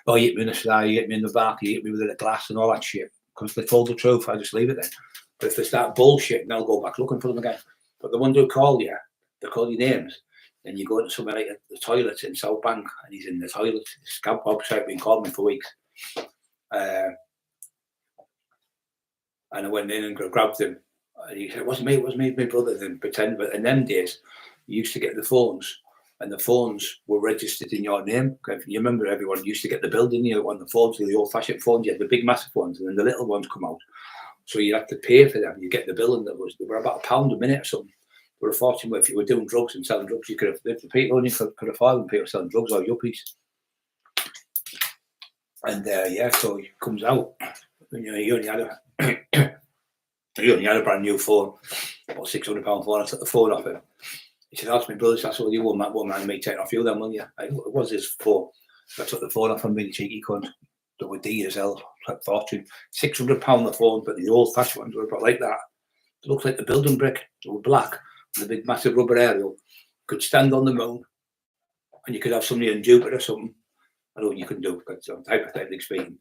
Speaker 1: Oh, you hit me in the side, you hit me in the back, you hit me with a glass and all that shit. Because they told the truth, I just leave it then. But if they start bullshit, they'll go back looking for them again. But the ones who call you, they call your names. And you go into somewhere like the toilets in South Bank, and he's in the toilet. Scab Bob's been calling me for weeks. And I went in and grabbed him. And he said, it wasn't me, my brother. Then pretend. But in them days, you used to get the phones, and the phones were registered in your name. You remember everyone used to get the bill, didn't you, on the phones, the old-fashioned phones. You had the big, massive ones, and then the little ones come out. So you had to pay for them. You get the bill, and they were about £1 a minute or something. They were a fortune. If you were doing drugs and selling drugs, you could have, if the people only could afford them, people selling drugs or yuppies. And so he comes out. And, he only had a brand new phone, about £600 phone. I took the phone off him. He said, "That's my brother. That's what you want, man. Me taking off you then, won't you?" It was his phone. So I took the phone off him, really cheeky cunt. That were D as hell, like fortune. £600 the phone, but the old-fashioned ones were about like that. It looked like the building brick. They were black, with a big, massive rubber aerial. Could stand on the moon, and you could have somebody on Jupiter or something. I know what you couldn't do, because I'm hypothetically speaking.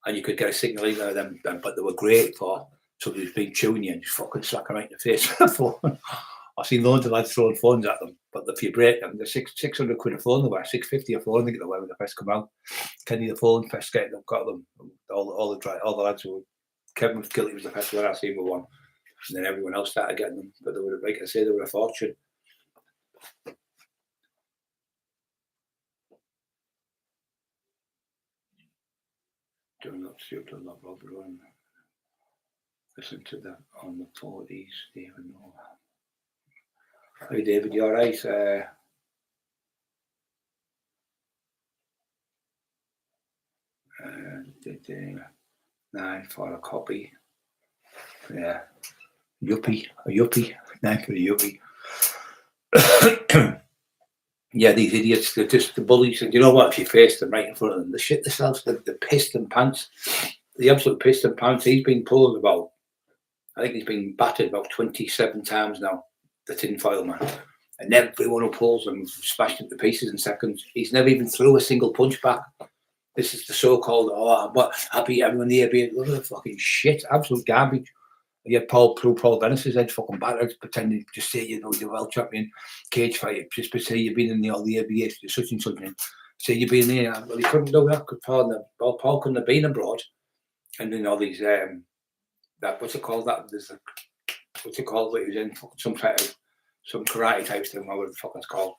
Speaker 1: And you could get a signal either of them, but they were great for somebody who's been chewing you and just fucking slack them right in the face with a phone. I've seen loads of lads throwing phones at them, but if you break them, they're 600 quid a phone. They were 650 a phone. I think they were when they first come out. Kenny the phone first getting them, got them. All the lads who were, Kevin was guilty was the first one I seen with one, and then everyone else started getting them. But they were, like I say, they were a fortune. Doing that stupid, not Robert. Listen to that on the 40s, Stephen. Hey David, you alright? 9 for a copy. Yeah. A yuppie. 9 for a yuppie. Yeah, these idiots, they're just the bullies. And you know what? If you face them right in front of them, they shit themselves, the pissed and pants. The absolute pissed and pants. He's been pulled about, I think he's been battered about 27 times now, the tinfoil man. And everyone who pulls him smashed into pieces in seconds. He's never even threw a single punch back. This is the so-called, but happy everyone here being look at the fucking shit, absolute garbage. You had Paul Venice's head fucking battered, pretending just say you're world champion, cage fight, just say you've been in the ABA, such and such, and say you've been there. Well, he couldn't do that because Paul couldn't have been abroad. And then all these that what's it called? That there's a what's it called? What he was in some karate type thing, whatever the fuck it's called.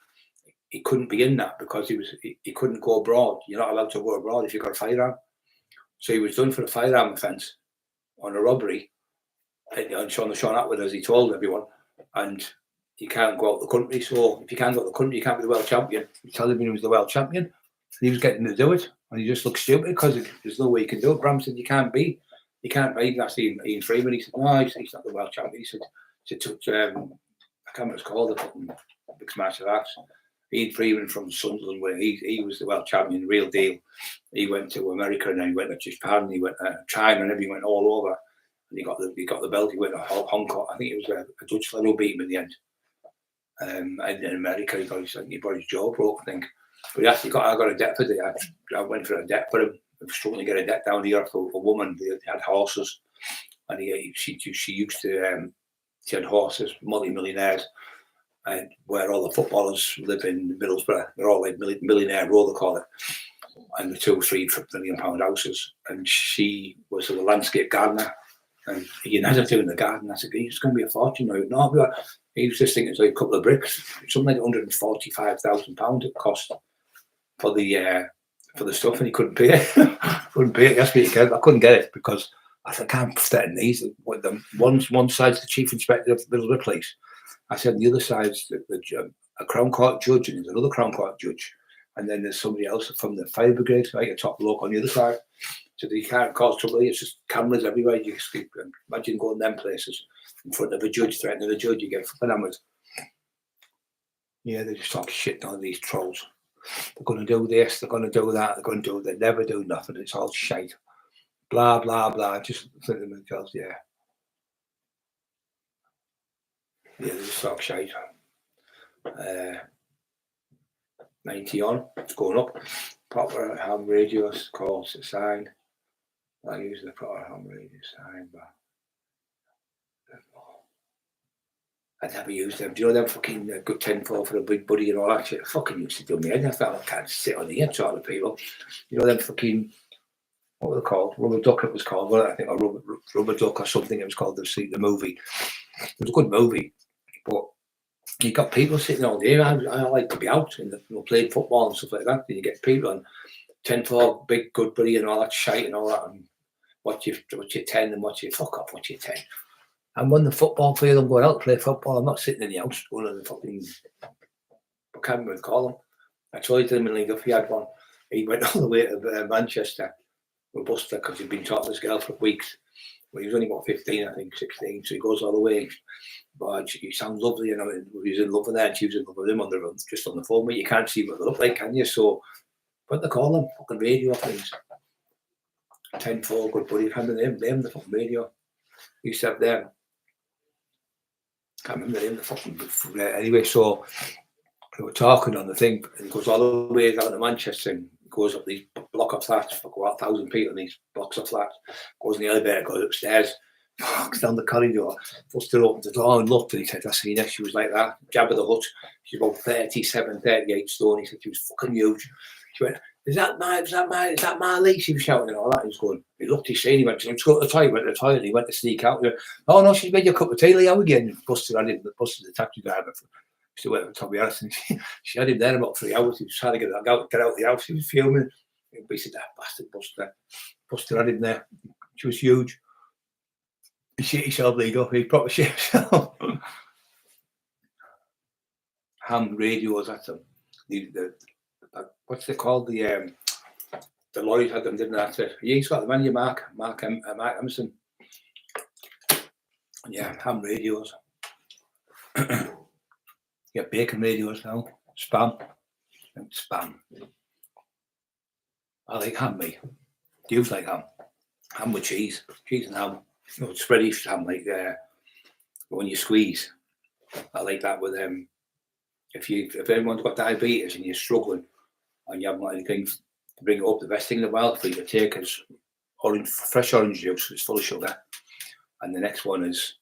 Speaker 1: He couldn't be in that because he couldn't go abroad. You're not allowed to go abroad if you've got a firearm. So he was done for a firearm offence on a robbery on Sean Atwood, as he told everyone, and you can't go out the country. So if you can't go out the country, you can't be the world champion. You tell him he was the world champion, and he was getting to do it, and he just looked stupid because there's no way you can do it. Bram said you can't be. That's Ian Freeman. He said no, he's not the world champion. He said I can't remember what it's called, the fucking mixed martial arts. Ian Freeman from Sunderland, where he was the world champion, real deal. He went to America and then he went to Japan, he went to China, and everything went all over. And he got the belt. He went to Hong Kong. I think it was a Dutch fellow who beat him in the end. And in America, he got his jaw broke, I think. But I got a debt for it. I went for a debt for him. I'm struggling to get a debt down here for a woman. They had horses, and she used to. She had horses, multi-millionaires. And where all the footballers live in Middlesbrough, they're all like millionaire row, they call it, and the 2-3 million pound houses. And she was a landscape gardener, and he had to do in the garden. I said, "It's going to be a fortune." No, he was just thinking it's like a couple of bricks, something like £145,000 it cost for the stuff, and he couldn't pay it. He asked me to get it. I couldn't get it because I said, I can't threaten these with them. One side's the chief inspector of the police. I said, the other side's a Crown Court judge, and there's another Crown Court judge. And then there's somebody else from the fire brigade, like a top bloke on the other side. So you can't cause trouble. It's just cameras everywhere. You imagine going them places in front of a judge, threatening a judge, you get fucking hammered. Yeah, they just talk shit on these trolls. They're going to do this, they're going to do that, they never do nothing. It's all shite. Blah, blah, blah. Just think to themselves, yeah. Yeah, they just talk shite. 90 on, it's going up. Proper ham radios, calls, sign. I use the proper ham radio sign, but I never used them. Do you know them fucking good 10-4 for a big buddy and all that shit? Fucking used to do me head. I thought I can't sit on the end sort of people. You know them fucking, what were they called? Rubber Duck it was called, wasn't it? I think, or Rubber Duck or something it was called, the movie. It was a good movie, but you got people sitting all day. I like to be out and playing football and stuff like that. And you get people on 10-4, big good buddy and all that shite and all that. And watch your 10 and watch your fuck off, watch your 10. I'm on the football field, I'm going out to play football. I'm not sitting in the house going on the fucking, I can't remember what to call him. I tried him in League if he had one. He went all the way to Manchester with Buster because he'd been talking to this girl for weeks. Well, he was only about 15, I think, 16. So he goes all the way. But he sounds lovely, you know. He was in love with her and she was in love with him just on the phone. But you can't see what they look like, can you? So, what they call them? Fucking radio things. 10-4, good buddy. I can't remember them, the fucking radio. He used to have them. Can't remember the fucking anyway. So we were talking on the thing, and it goes all the way down to Manchester and goes up these block of flats for about 1,000 people in these blocks of flats. Goes in the elevator, goes upstairs, walks down the corridor. Buster opened the door and looked, and he said, "I seen her. She was like that, Jabba the Hutt. She's about 37, 38 stone." He said she was fucking huge. She went, is that my Lee? She was shouting and all that. He was going, he looked, he said, he went, let's go to the toilet. He went to the toilet, he went to sneak out. He went, oh no, she's made you a cup of tea, Leo, again. Busted the taxi driver. She went to Tommy Harris and she had him there about 3 hours. He was trying to get out of the house. He was fuming. He said, that bastard Buster had him there. She was huge. He shit himself, Leo. He proper shit himself. Ham radios at them. What's they called? The lorries had them, didn't they? He's got the man, Mark Emerson. Yeah, ham radios. Yeah, bacon radios now. Spam. I like ham, mate. Do you like ham? Ham with cheese. Cheese and ham. You know, spready ham like when you squeeze. I like that with if anyone's got diabetes and you're struggling and you haven't got anything to bring it up, the best thing in the world for you to take is fresh orange juice. It's full of sugar. And the next one is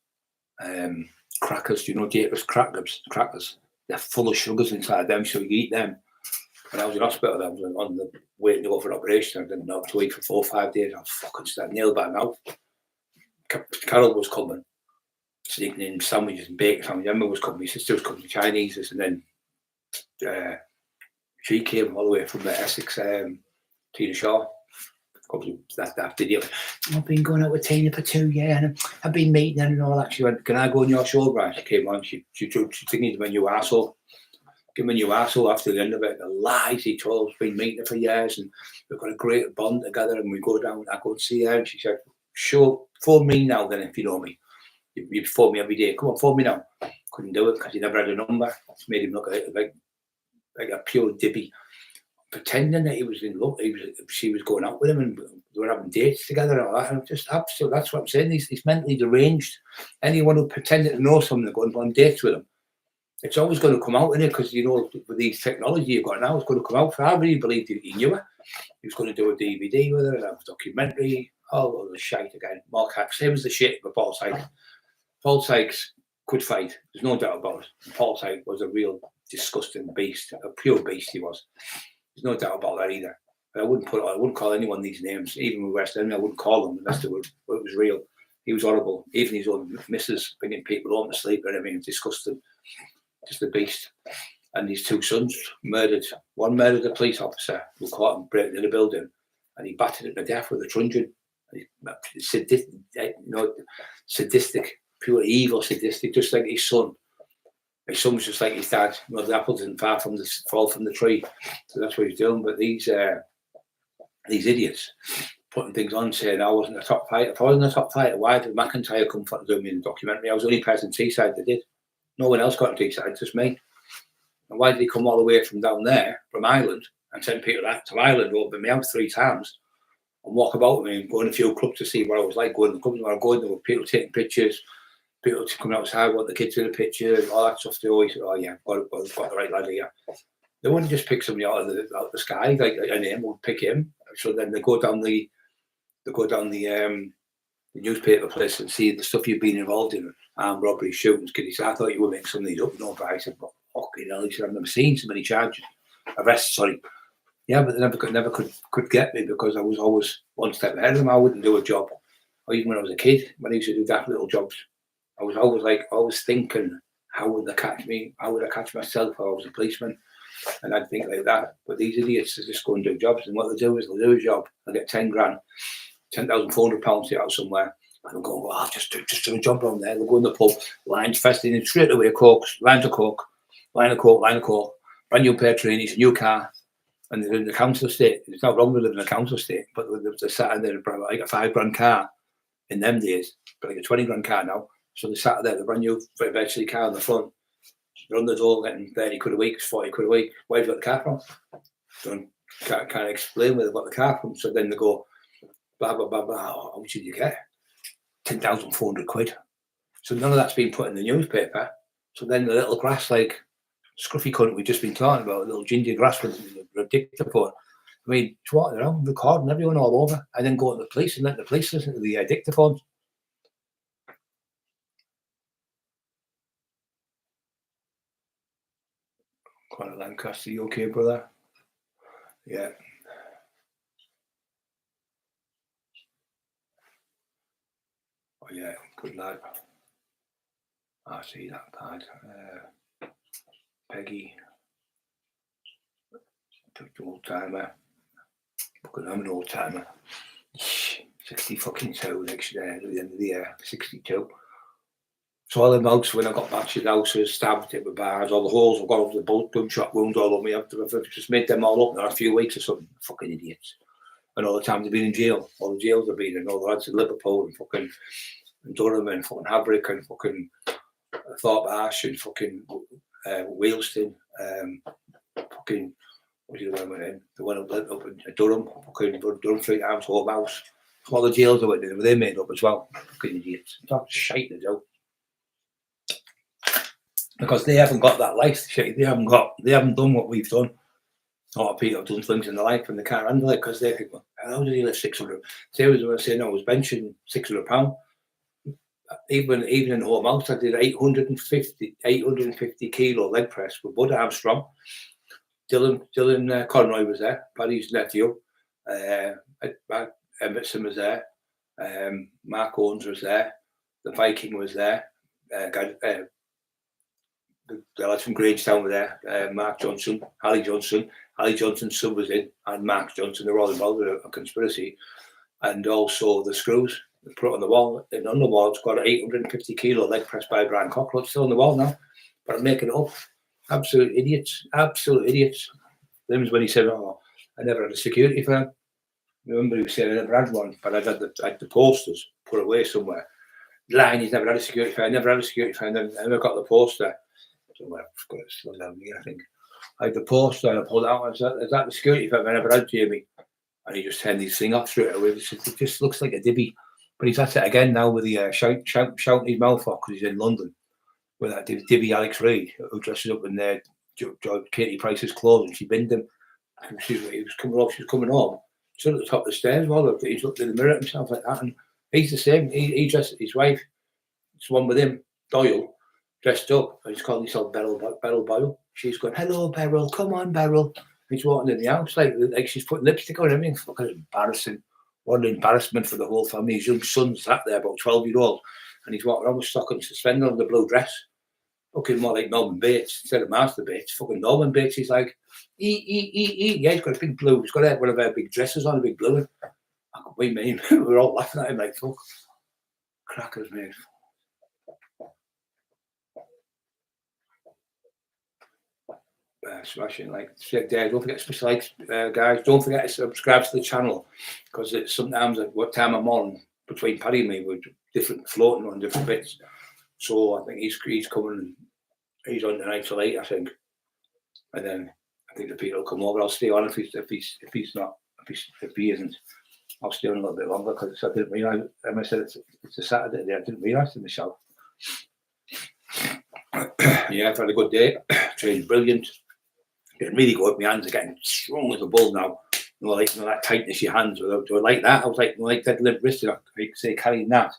Speaker 1: crackers. Do you know Dacre's crackers? They're full of sugars inside them, so you eat them. When I was in hospital, I was on the waiting to go for an operation. I didn't know to eat for 4 or 5 days. I was fucking starting nailed by mouth. Carol was coming, sneaking in sandwiches and bacon sandwiches. Emma was coming, my sister was coming, Chinese, and then she came all the way from the Essex, Tina Shaw. That video. I've been going out with Tina for 2 years and I've been meeting her and all that. She went, can I go on your show, Brian? She came on, she thinking of a new arsehole. Give me a new arsehole after the end of it. The lies he told us, been meeting her for years and we've got a great bond together and we go down, I go and see her and she said, sure, phone me now then if you know me. You phone me every day. Come on, phone me now. Couldn't do it because he never had a number. It made him look like a pure dibby. Pretending that he was in love, she was going out with him and they were having dates together and all that. And just absolutely, that's what I'm saying. He's mentally deranged. Anyone who pretended to know someone and going on dates with him, it's always going to come out in it because, you know, with these technology you've got now, it's going to come out. I really believed he knew her. He was going to do a DVD with her and a documentary. All the shite again. Mark Hacks, same as the shit with Paul Sykes. Paul Sykes could fight. There's no doubt about it. Paul Sykes was a real disgusting beast, a pure beast he was. There's no doubt about that either. But I wouldn't call anyone these names, even with West End. I wouldn't call them unless it was real. He was horrible. Even his own missus bringing people home to sleep and everything, disgusting. Just a beast. And his 2 sons murdered. One murdered a police officer who caught him breaking in a building, and he battered him to death with a truncheon. Sadistic, pure evil, sadistic, just like his son. His son was just like his dad. The apple didn't fall from the tree, so that's what he's doing. But these idiots putting things on, saying I wasn't a top fighter. If I wasn't a top fighter, why did McIntyre come for to do me in the documentary? I was the only person Teesside that did. No one else got in Teesside, just me. And why did he come all the way from down there, from Ireland, and send people to Ireland, open me out 3 times, and walk about with me and go in a few clubs to see what I was like, going to the clubs where I'm going, there were people taking pictures, people coming outside, want the kids in the picture, all that stuff. They always said, oh yeah, I've got the right lad here. They wouldn't just pick somebody out of the sky, like a name, would pick him. So then they go down the newspaper place and see the stuff you've been involved in, armed robbery, shootings, kiddies. I thought you were making some of these up, no, but I said, but fucking hell, he said, I've never seen so many charges, arrests, sorry. Yeah, but they never could get me because I was always one step ahead of them. I wouldn't do a job. Or even when I was a kid, when I used to do that little jobs, I was always thinking, how would they catch me? How would I catch myself if I was a policeman? And I'd think like that. But these idiots just go and do jobs, and what they do is they'll do a job, they'll get 10 grand, £10,400 out somewhere, and they'll go, oh, just do a job around there. They'll go in the pub, lines festing in straight away, lines of coke, line of coke, brand new pair of trainees, a new car, and they're in the council estate. It's not wrong to live in a council estate, but they're sat in there like a £5 grand car in them days, but like a 20 grand car now. So they sat there, the brand new eventually car on the front. They're on the door getting 30 quid a week, 40 quid a week. Where have you got the car from? So can't explain where they've got the car from. So then they go, blah, blah, blah, blah. Oh, how much did you get? 10,400 quid. So none of that's been put in the newspaper. So then the little grass, like scruffy cunt we've just been talking about, little ginger grass with a dictaphone. I mean, it's what they're on, recording everyone all over, and then go to the police and let the police listen to the dictaphones. Conor Lancaster, you okay, brother? Yeah. Oh yeah, good lad. I see that pad. Peggy. Took the old timer. Because I'm an old timer. 60 fucking 2 next year, at the end of the year, 62. So all the mouths when I got back to the houses, stabbed it with bars, all the holes I've got over the boat, gunshot wounds all over me. I've just made them all up in a few weeks or something. Fucking idiots. And all the time they've been in jail. All the jails have been in, all the lads in Liverpool and fucking Durham and fucking Haverick and fucking Thorpe Ash and fucking Wealdstone, fucking, what was the one I went in? The one up in Durham, fucking Durham 3 Arms Home House. All the jails I went in, they made up as well. Fucking idiots. That's shite to do. Because they haven't got that life, shit. They haven't done what we've done. A lot of people have done things in their life and they can't handle it because they think, well, how did he live 600? Say I was saying I was benching £600. Even in home house, I did 850 kilo leg press with Bud Armstrong. Dylan Conroy was there, Paddy's nephew. Emerson was there. Mark Owens was there. The Viking was there. The lads from Grangestown were there. Mark Johnson, Harry Johnson. Harry Johnson's son was in, and Mark Johnson. They're all involved in a conspiracy. And also the screws they put on the wall. And on the wall, it's got an 850 kilo leg press by Brian Cockerill. It's still on the wall now. But I'm making it up. Absolute idiots. Absolute idiots. That was when he said, oh, I never had a security firm. Remember he was saying I never had one, but I had the posters put away somewhere. Lying, he's never had a security firm. I never had a security firm. I never got the poster. Somewhere, I've got it still down here, I think. I had the poster and I pulled it out. And I said, is that the security firm I never had, Jamie? And he just turned his thing off straight away. It just looks like a divvy. But he's at it again now with the shouting his mouth off because he's in London with that divvy Alex Reid who dresses up in Katie Price's clothes and she binned him. She was coming home. Stood at the top of the stairs while he's looked in the mirror at himself like that. And he's the same. He dressed his wife. It's one with him, Doyle, dressed up. He's calling himself Beryl Boyle. She's going, hello, Beryl. Come on, Beryl. He's walking in the house like she's putting lipstick on everything. Fucking embarrassing. What an embarrassment for the whole family. His young son's sat there, about 12-year-old, and he's walking around with stock and suspended on the blue dress. Looking more like Norman Bates instead of Master Bates. Fucking Norman Bates. He's like, Yeah, he's got a big blue. He's got one of our big dresses on, a big blue one. we were all laughing at him like, fuck, crackers, mate. Smashing, like, don't forget to smash likes, guys. Don't forget to subscribe to the channel, because it's sometimes at what time I'm on between Paddy and me, we're different, floating on different bits. So I think he's coming. He's on tonight till 8, I think, and then I think the people will come over. I'll stay on if he isn't. I'll stay on a little bit longer, because I didn't realise. I said it's a Saturday day. I didn't realise it myself. Yeah, I've had a good day. Trained brilliant. Getting really good. My hands are getting strong as a bull now. Like, that tightness in your hands. Do I like that? I was like dead limp wristed. I could say carrying that.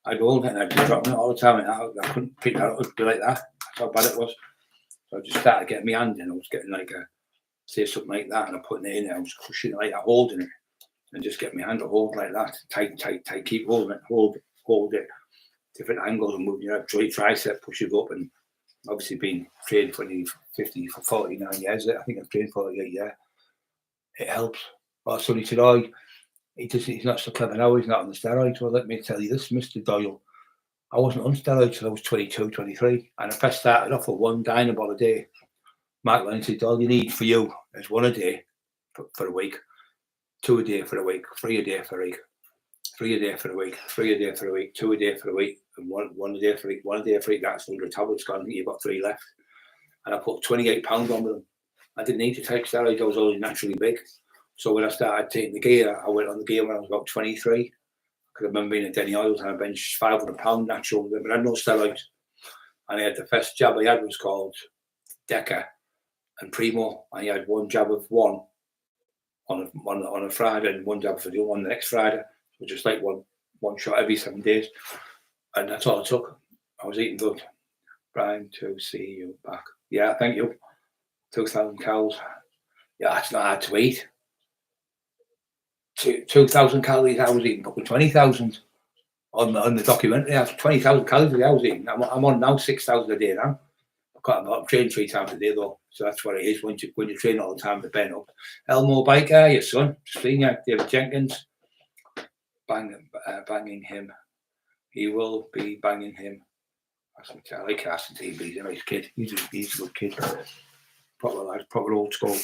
Speaker 1: I'd hold it and I'd be dropping it all the time. And I couldn't pick that up. It'd be like that. That's how bad it was. So I just started getting my hand in. I was getting like say something like that, and I'm putting it in. I was crushing it like that, holding it, and just getting my hand to hold like that, tight. Keep holding it, hold it. Different angles and moving your tricep, push it up, and obviously been trained for 49 years. I think I've trained 48 years. It helps. Well, somebody said, "Oh, he's not so clever now. He's not on the steroids." Well, let me tell you this, Mr. Doyle. I wasn't on steroids till I was 22, 23, and if I started off with 1 Dynabol a day, Mark Lennon said, all you need for you is 1 a day for a week, 2 a day for a week, 3 a day for a week, 3 a day for a week, 3 a day for a week, 2 a day for a week, and one a day for a week, 1 a day for a week. That's 100 tablets gone. I think you've got 3 left. And I put 28 pounds on with them. I didn't need to take steroids. I was always naturally big. So when I started taking the gear, I went on the gear when I was about 23. Because I remember being at Denny Oils and I benched 500 pounds natural, but I had no steroids. And I had the first jab I had was called Deca and Primo. I had 1 jab of 1 on a Friday and 1 jab for the other one the next Friday. So just like one shot every 7 days. And that's all it took. I was eating good. Brian, to see you back. Yeah, thank you. 2,000 calories. Yeah, it's not hard to eat. 2,000 calories. I was eating fucking 20,000 on the documentary. I have 20,000 calories I was eating. I'm on now 6,000 a day now. I'm training 3 times a day though, so that's what it is when you train all the time to burn up. Elmo Biker, your son, just seen you. David Jenkins, banging him. He will be banging him. I like Carson TV. He's a nice kid. He's a good kid. Proper old school.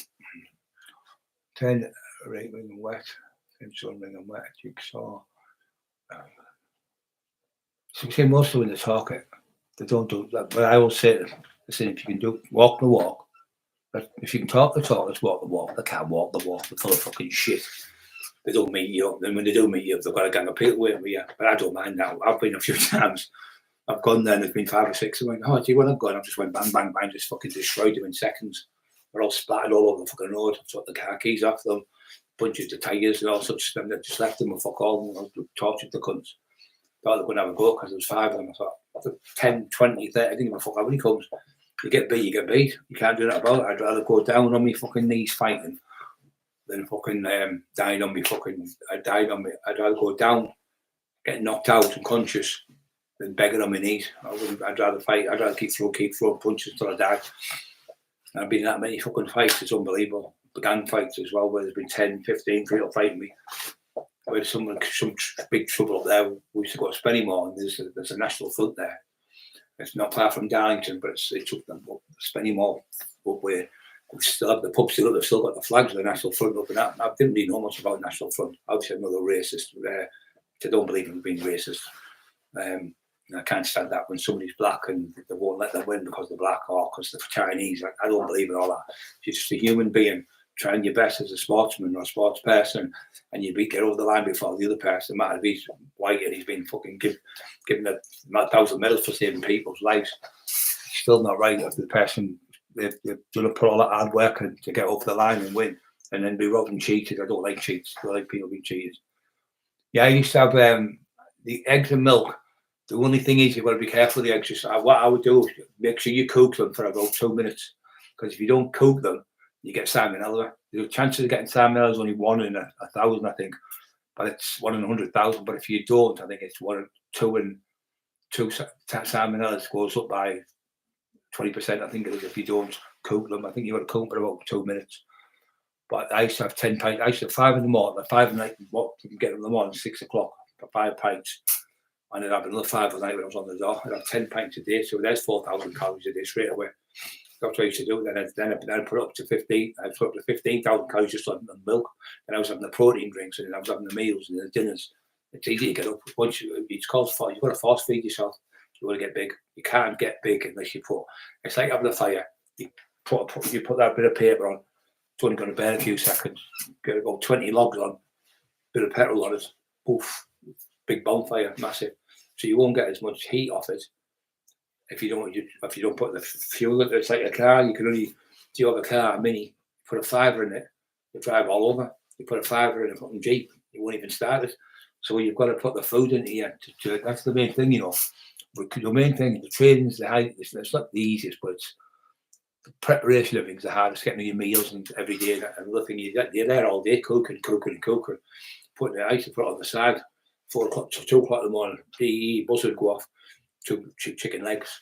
Speaker 1: 10 right wing and wet. 10 sun ring and wet. Jigsaw. So we say most of when they talk it, they don't do that. But I always say, listen, if you can walk the walk, but if you can talk the talk, let's walk the walk. They can't walk the walk. They're full of fucking shit. They don't meet you up. Then when they do meet you up, they've got a gang of people waiting for you. But I don't mind now. I've been a few times. I've gone there and there's been 5 or 6. I went, oh, gee, when I've gone, I've just went bang, bang, bang, just fucking destroyed them in seconds. They're all splattered all over the fucking road. I took the car keys off them, bunches of tyres and all such stuff. They just left them and fuck all. And tortured the cunts. Thought they wouldn't have a go because there was 5 of them. I thought, 10, 20, 30, I didn't give a fuck how many comes. You get beat, you get beat. You can't do that about it. I'd rather go down on me fucking knees fighting than fucking dying on me fucking. I'd rather go down, get knocked out and conscious than begging on my knees. I'd rather fight. I'd rather keep throwing punches until I die. I've been in that many fucking fights. It's unbelievable. Gang fights as well, where there's been 10, 15 people fighting me. Where some big trouble up there. We used to go to Spennymoor, and there's a national front there. It's not far from Darlington, but it's up them up Spennymoor, up where we still have the pubs still up. They've still got the flags of the national front up and that. I didn't really know much about national front. Obviously, I'm not a racist. I don't believe in being racist. I can't stand that when somebody's black and they won't let them win because they're black or because they're Chinese. I don't believe in all that. You're just a human being trying your best as a sportsman or a sports person, and you get over the line before the other person. No matter if he's white and he's been fucking given 1,000 medals for saving people's lives. It's still not right if the person they're going to put all that hard work in to get over the line and win, and then be robbed and cheated. I don't like cheats. I like people being cheated. Yeah, I used to have the eggs and milk. The only thing is you've got to be careful with the eggs. What I would do is make sure you cook them for about 2 minutes, because if you don't cook them, you get salmonella. The chances of getting salmonella is only 1 in 1,000, I think, but it's 1 in 100,000. But if you don't, I think it's 2 in 2 salmonellas goes up by 20%. I think it is if you don't cook them. I think you got to cook them for about 2 minutes. But I used to have 10 pints. I used to have 5 in the morning, 5 at night. What you can get in the morning, 6 o'clock for 5 pints, and then I'd have another 5 at night when I was on the door. I'd have 10 pints a day, so there's 4,000 calories a day straight away. That's what I used to do. Then I put it up to 15. I put up to 15,000 calories just on milk. And I was having the protein drinks, and then I was having the meals and the dinners. It's easy to get up. Once it's called force. You've got to force feed yourself. You want to get big. You can't get big unless you put. It's like having a fire. You put that bit of paper on. It's only going to burn a few seconds. Get about 20 logs on. Bit of petrol on it. Poof. Big bonfire, massive. So you won't get as much heat off it if you don't put the fuel in it. It's like a car. You can only, if you have a car, a Mini, put a fiver in it, you drive all over. You put a fiver in a fucking Jeep, you won't even start it. So you've got to put the food into you. That's the main thing, you know. But the main thing, the training's the high. It's not the easiest, but it's the preparation of things the hardest. Getting your meals and every day, and another thing, you're there all day cooking. Putting it, I used to put it on the side. 4 o'clock to 2 o'clock in the morning, the buzzer would go off. 2 chicken legs.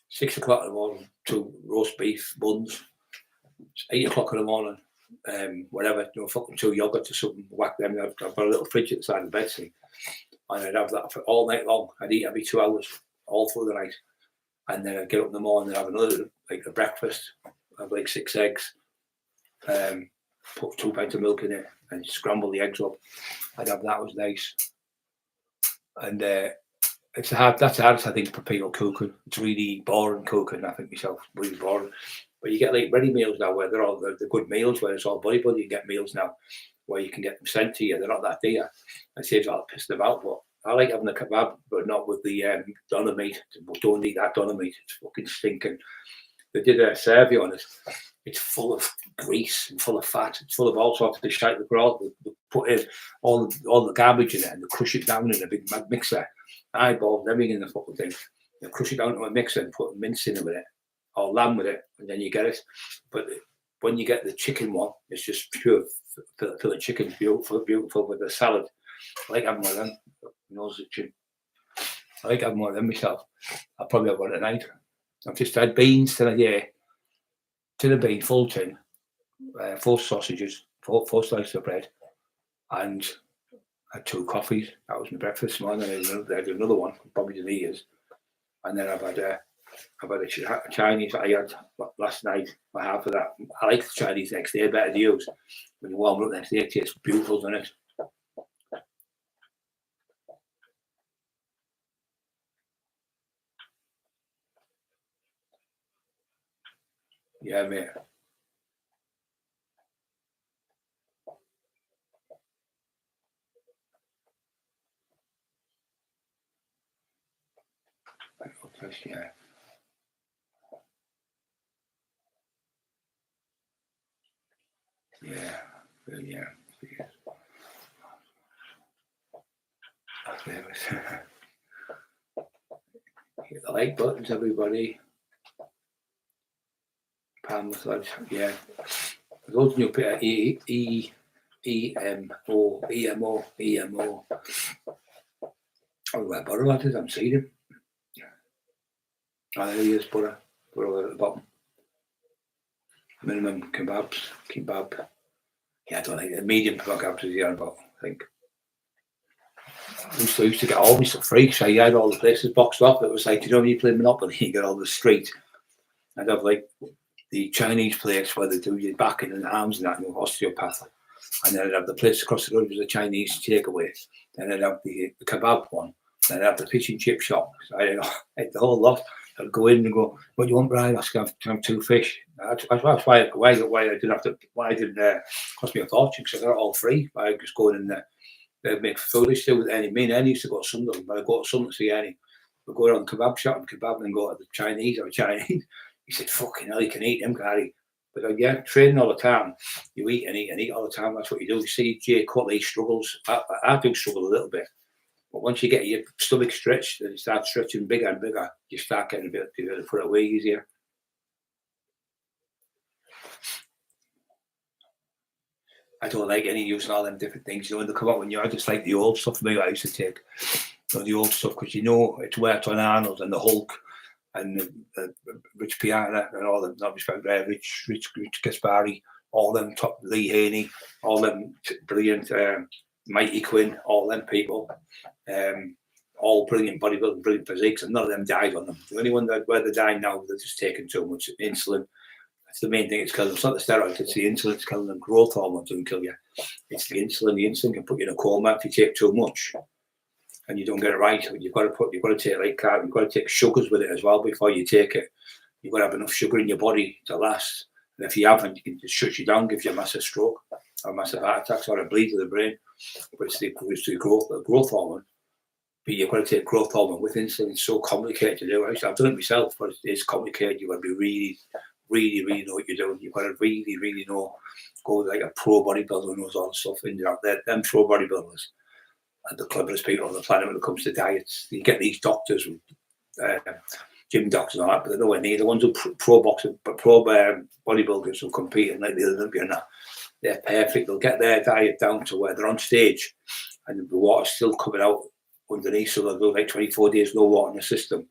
Speaker 1: 6 o'clock in the morning, 2 roast beef buns. 8 o'clock in the morning, whatever, you know, fucking 2 yogurts or something. Whack them. I've got a little fridge at the side of the bed, see, and I'd have that for all night long. I'd eat every 2 hours, all through the night, and then I'd get up in the morning and have another, like a breakfast. Have like 6 eggs, put 2 pints of milk in it, and scramble the eggs up. I'd have that. Was nice. And that's the hardest, I think, for people cooking. It's really boring cooking, I think myself, really boring. But you get like ready meals now where they're all the good meals, where it's all bodybuilding. You get meals now where you can get them sent to you. They're not that dear. It saves all pissed about. But I like having a kebab, but not with the doner meat. Don't eat that doner meat. It's fucking stinking. They did a survey on it. It's full of grease and full of fat. It's full of all sorts of shit. They put in all the garbage in it and they crush it down in a big mixer. Eyeballs, everything in the fucking thing. They crush it down to a mixer and put mince in it with it, or lamb with it, and then you get it. But when you get the chicken one, it's just pure fillet chicken, beautiful with the salad. I like having one of them. I like having one of them myself. I'll probably have one tonight. I've just had beans today. Tin of bean, full tin, 4 sausages, 4 slices of bread, and I had 2 coffees. That was my breakfast this morning. I had another one, probably the years, and then I've had a Chinese I had last night. I have for that. I like the Chinese next day better to use. When you warm it up next day, it tastes beautiful, doesn't it? Yeah, mate. Yeah. Yeah. Hit the like buttons, everybody. Palm massage, yeah. For those new people, EMO. Oh, where butter that is, I'm seeing him. Oh, there he is, butter at the bottom. Minimum kebab. Yeah, I don't think the medium kebabs is the other bottom, I think. I used to get all these for free, so you had all the places boxed off. It was like, you know, when you play Monopoly, you get all the street. I'd have like the Chinese place where they do your back and arms and that, you know, osteopath. And then I'd have the place across the road was a Chinese takeaway. Then I'd have the kebab one. Then I'd have the fish and chip shop. So I had the whole lot. I'd go in and go, what do you want, Brian? I can have 2 fish. That's why I didn't cost me a fortune, because they're all free. I just go in and they'd make foolish still with any. Me and Annie used to go to Sunderland, but I go to Sunderland to see Annie. We'd go around the kebab shop and kebab and go to the Chinese or Chinese. He said, fucking hell, you can eat them, Gary. But yeah, training all the time. You eat and eat all the time. That's what you do. You see Jay Cutler struggles. I do struggle a little bit. But once you get your stomach stretched and it starts stretching bigger and bigger, you start getting a bit to put it away easier. I don't like any using all them different things. You know, when they come out when I just like the old stuff. Maybe I used to take the old stuff because you know it's worked on Arnold and the Hulk and Rich Piana and all them. Not respect Rich Gaspari. all them top Lee Haney, all them brilliant Mikey Quinn, all them people, all brilliant bodybuilding, brilliant physiques, and none of them died on them. The only one where they die now, they're just taking too much insulin. That's the main thing it's killing them. It's not the steroids, it's the insulin that's killing them. Growth hormone doesn't kill you. It's the insulin. The insulin can put you in a coma if you take too much and you don't get it right. You've got to take you've got to take sugars with it as well before you take it. You've got to have enough sugar in your body to last. And if you haven't, it just shuts you down, gives you a massive stroke, or a massive heart attack, or a bleed to the brain. But it's the growth hormone. But you've got to take growth hormone with insulin. It's so complicated to do. I've done it myself, but it's complicated. You've got to be really know what you're doing. You've got to really know. Go like a pro bodybuilder who knows all the stuff. And them pro bodybuilders are the cleverest people on the planet when it comes to diets. You get these doctors, gym doctors and all that, but they're nowhere near the ones who pro bodybuilders who compete in like the Olympian. They're perfect. They'll get their diet down to where they're on stage and the water's still coming out underneath, so they'll do like 24 days no water in the system,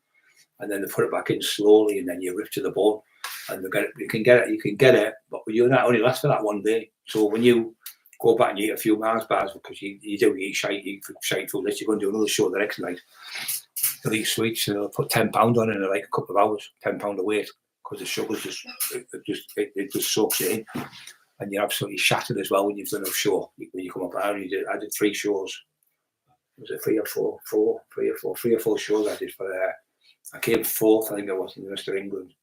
Speaker 1: and then they put it back in slowly, and then you rip to the bone, and they get it. You can get it, but you're not only last for that one day. So when you go back and you eat a few Mars bars because you eat shite food, you're going to do another show the next night. They'll eat sweets and they'll put £10 on it in like a couple of hours, £10 a weight, because the sugar just soaks it in, and you're absolutely shattered as well when you've done a show. When you come up, I did 3 shows. Was it 3 or 4? 3 or 4 shows I did for I came 4th, I think I was, in the rest of England.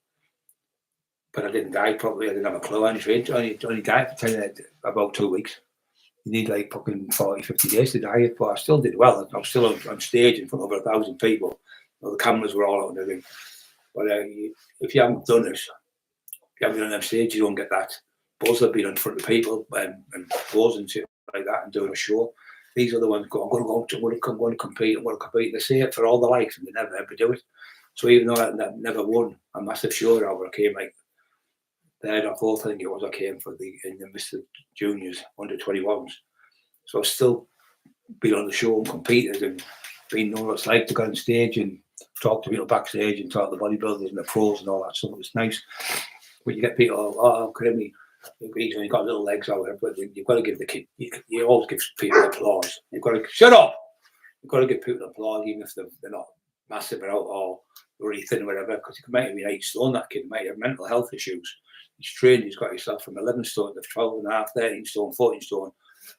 Speaker 1: But I didn't die properly. I didn't have a clue. I only died for about 2 weeks. You need like fucking 40, 50 days to diet, but I still did well. I was still on stage in front of over 1,000 people. Well, the cameras were all out and everything. But if you haven't done it, if you haven't been on them stage, you don't get that buzz of being in front of people and buzz and shit like that and doing a show. These are the ones I'm going to compete. They say it for all the likes and they never ever do it. So even though I never won a massive show over, I came like 3rd or 4th, I think it was. I came in the Mr. Juniors under 21s. So I've still been on the show and competed and know what it's like to go on stage and talk to people backstage and talk to the bodybuilders and the pros and all that stuff. It's nice. But you get people, oh, Grimmy, he's only got little legs or whatever, but you've got to give the kid, you always give people applause. You've got to, shut up! You've got to give people applause, even if they're not massive or really thin or whatever, because he might have been 8 stone, that kid might have mental health issues. He's trained, he's got himself from 11 stone to 12 and a half, 13 stone, 14 stone.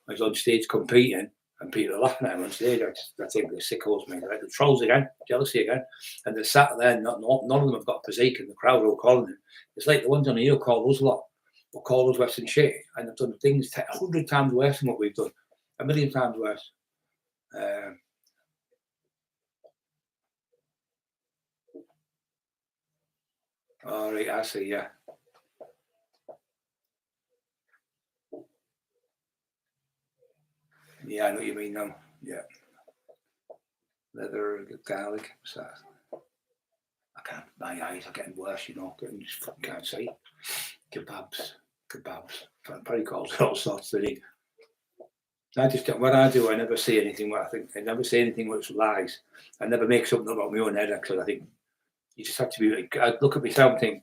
Speaker 1: He's on stage competing and people are laughing at him on stage. I think they're sickos, mate. Like the trolls again, jealousy again. And they're sat there, none of them have got physique in the crowd who are calling him. It's like the ones on here call us a lot, or call us Western shit, and they've done things 100 times worse than what we've done, 1,000,000 times worse. All right, I see, yeah. Yeah, I know what you mean now. Yeah. Leather, garlic. What's that? I can't. My eyes are getting worse. Just fucking can't see. Kebabs. Probably calls it all sorts of things. What I do, I never say anything. I never say anything which lies. I never make something about my own head, because I think you just have to be like. I look at myself and think,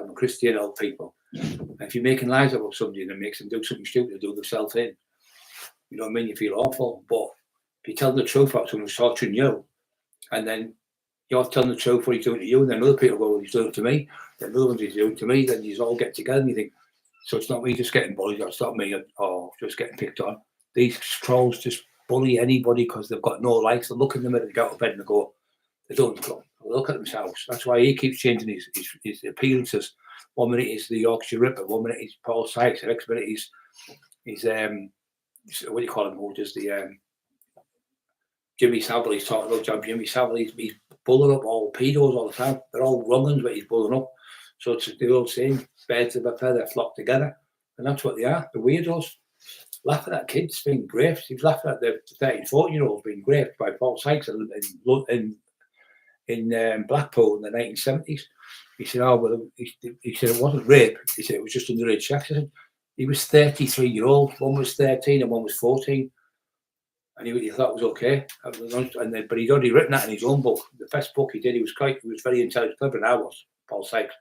Speaker 1: I'm a Christian, old people. And if you're making lies about somebody and it makes them do something stupid to do themselves in, you know what I mean? You feel awful. But if you tell the truth about someone who's torturing you, and then you're telling the truth what he's doing to you, and then other people go, well, he's doing it to me, then other ones he's doing it to me, then you all get together and you think, so it's not me just getting bullied, or it's not me or just getting picked on. These trolls just bully anybody because they've got no likes. They look in the mirror, they go to bed and they go, they don't look at themselves. That's why he keeps changing his appearances. 1 minute he's the Yorkshire Ripper, 1 minute he's Paul Sykes, the next minute he's what do you call him? Who does the Jimmy Savile? He's talking about Jimmy Savile. He's bulling up all pedos all the time. They're all wrong but he's bulling up. So it's the old saying, birds of a feather flock together, and that's what they are. The weirdos laughing at kids being raped. He was laughing at the 13, 14-year-olds being raped by Paul Sykes in Blackpool in the 1970s. He said, "Oh well," he said it wasn't rape. He said it was just underage sex. I said, he was 33-year-old. One was 13 and one was 14. And he thought it was okay. But he'd already written that in his own book. The first book he did, he was very intelligent, clever than I was, Paul Sykes.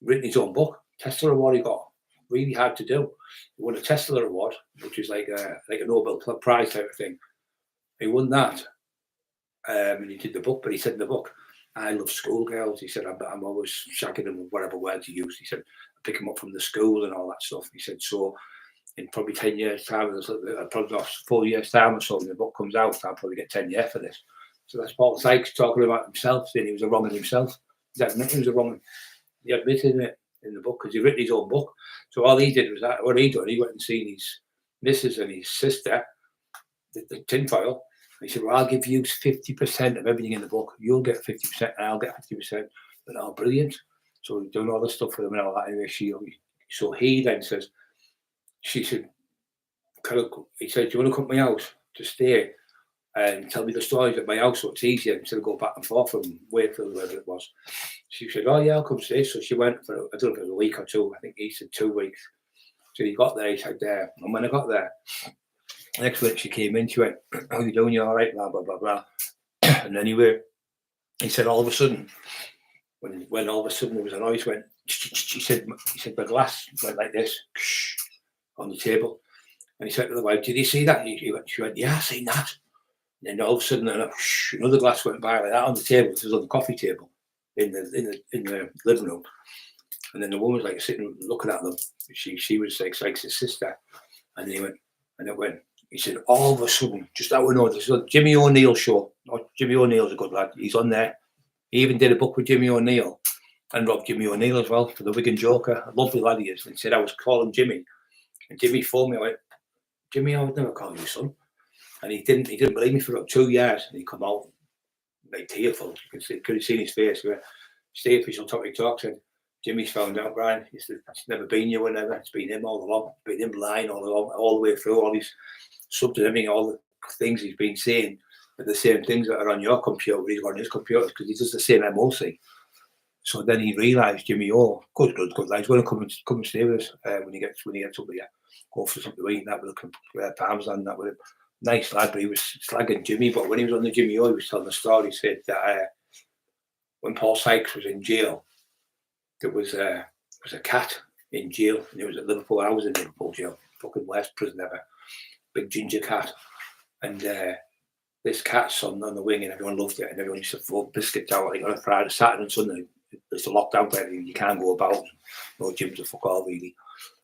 Speaker 1: Written his own book. Tester Award he got really hard to do. He won a Tesla award, which is like a Nobel Prize type of thing. He won that, and he did the book. But he said in the book, I love schoolgirls. He said, I'm always shagging them with whatever words he used. He said, I pick them up from the school and all that stuff. He said, so in probably 10 years' time, probably 4 years' time or so, when the book comes out, I'll probably get 10 years for this. So that's Paul Sykes talking about himself, saying he was a wrong in himself. He admitted he was a wrong. He admitted it in the book because he written his own book. So all he did was that. What he done, he went and seen his missus and his sister, the tinfoil. He said, well, I'll give you 50% of everything in the book. You'll get 50% and I'll get 50%. But oh, brilliant. So he's doing all this stuff for them and all that. Anyway, so he then says, she said, he said, do you want to come to my house to stay and tell me the stories at my house so it's easier instead of go back and forth from Wakefield, wherever it was. She said, oh yeah, I'll come stay. So she went for, I don't know if it was a week or two. I think he said 2 weeks. So he got there, he said, and when I got there, next week she came in, she went, how you doing? You all right? Blah, blah, blah, blah. And anyway, he said all of a sudden, when all of a sudden there was a noise, went, he said the glass went like this on the table. And he said to the wife, did you see that? She went, yeah, I seen that. And then all of a sudden another glass went by like that on the table. It was on the coffee table in the living room. And then the woman was like sitting looking at them. She was like Sykes' sister. And he went, he said, all of a sudden, just out of nowhere, this is a Jimmy O'Neill show. Oh, Jimmy O'Neill's a good lad. He's on there. He even did a book with Jimmy O'Neill and robbed Jimmy O'Neill as well for the Wigan Joker. A lovely lad he is. And he said, I was calling Jimmy. And Jimmy phoned me. I went, Jimmy, I would never call you son. And he didn't believe me for about 2 years. And he come out like tearful. You could have seen his face. Steve Fish on Topic Talk said, Jimmy's found out, Brian. It's never been you, whenever. It's been him all along. It's been him lying all along, all the way through, all these subs and everything, all the things he's been saying are the same things that are on your computer, he's on his computer, because he does the same MOC. So then he realised, Jimmy, good lad, he's going to come and stay with us when he gets up here, go for something to eat and that with the parmesan and that with him. Nice lad, but he was slagging Jimmy. But when he was on the Jimmy O, he was telling the story. He said that when Paul Sykes was in jail, there was a cat in jail, and it was at Liverpool. I was in Liverpool jail, fucking worst prison ever. Big ginger cat, and this cat's on the wing, and everyone loved it, and everyone used to throw biscuits out. I think on a Friday, Saturday, and Sunday. It's a lockdown, but you can't go about. No gyms are fuck all really.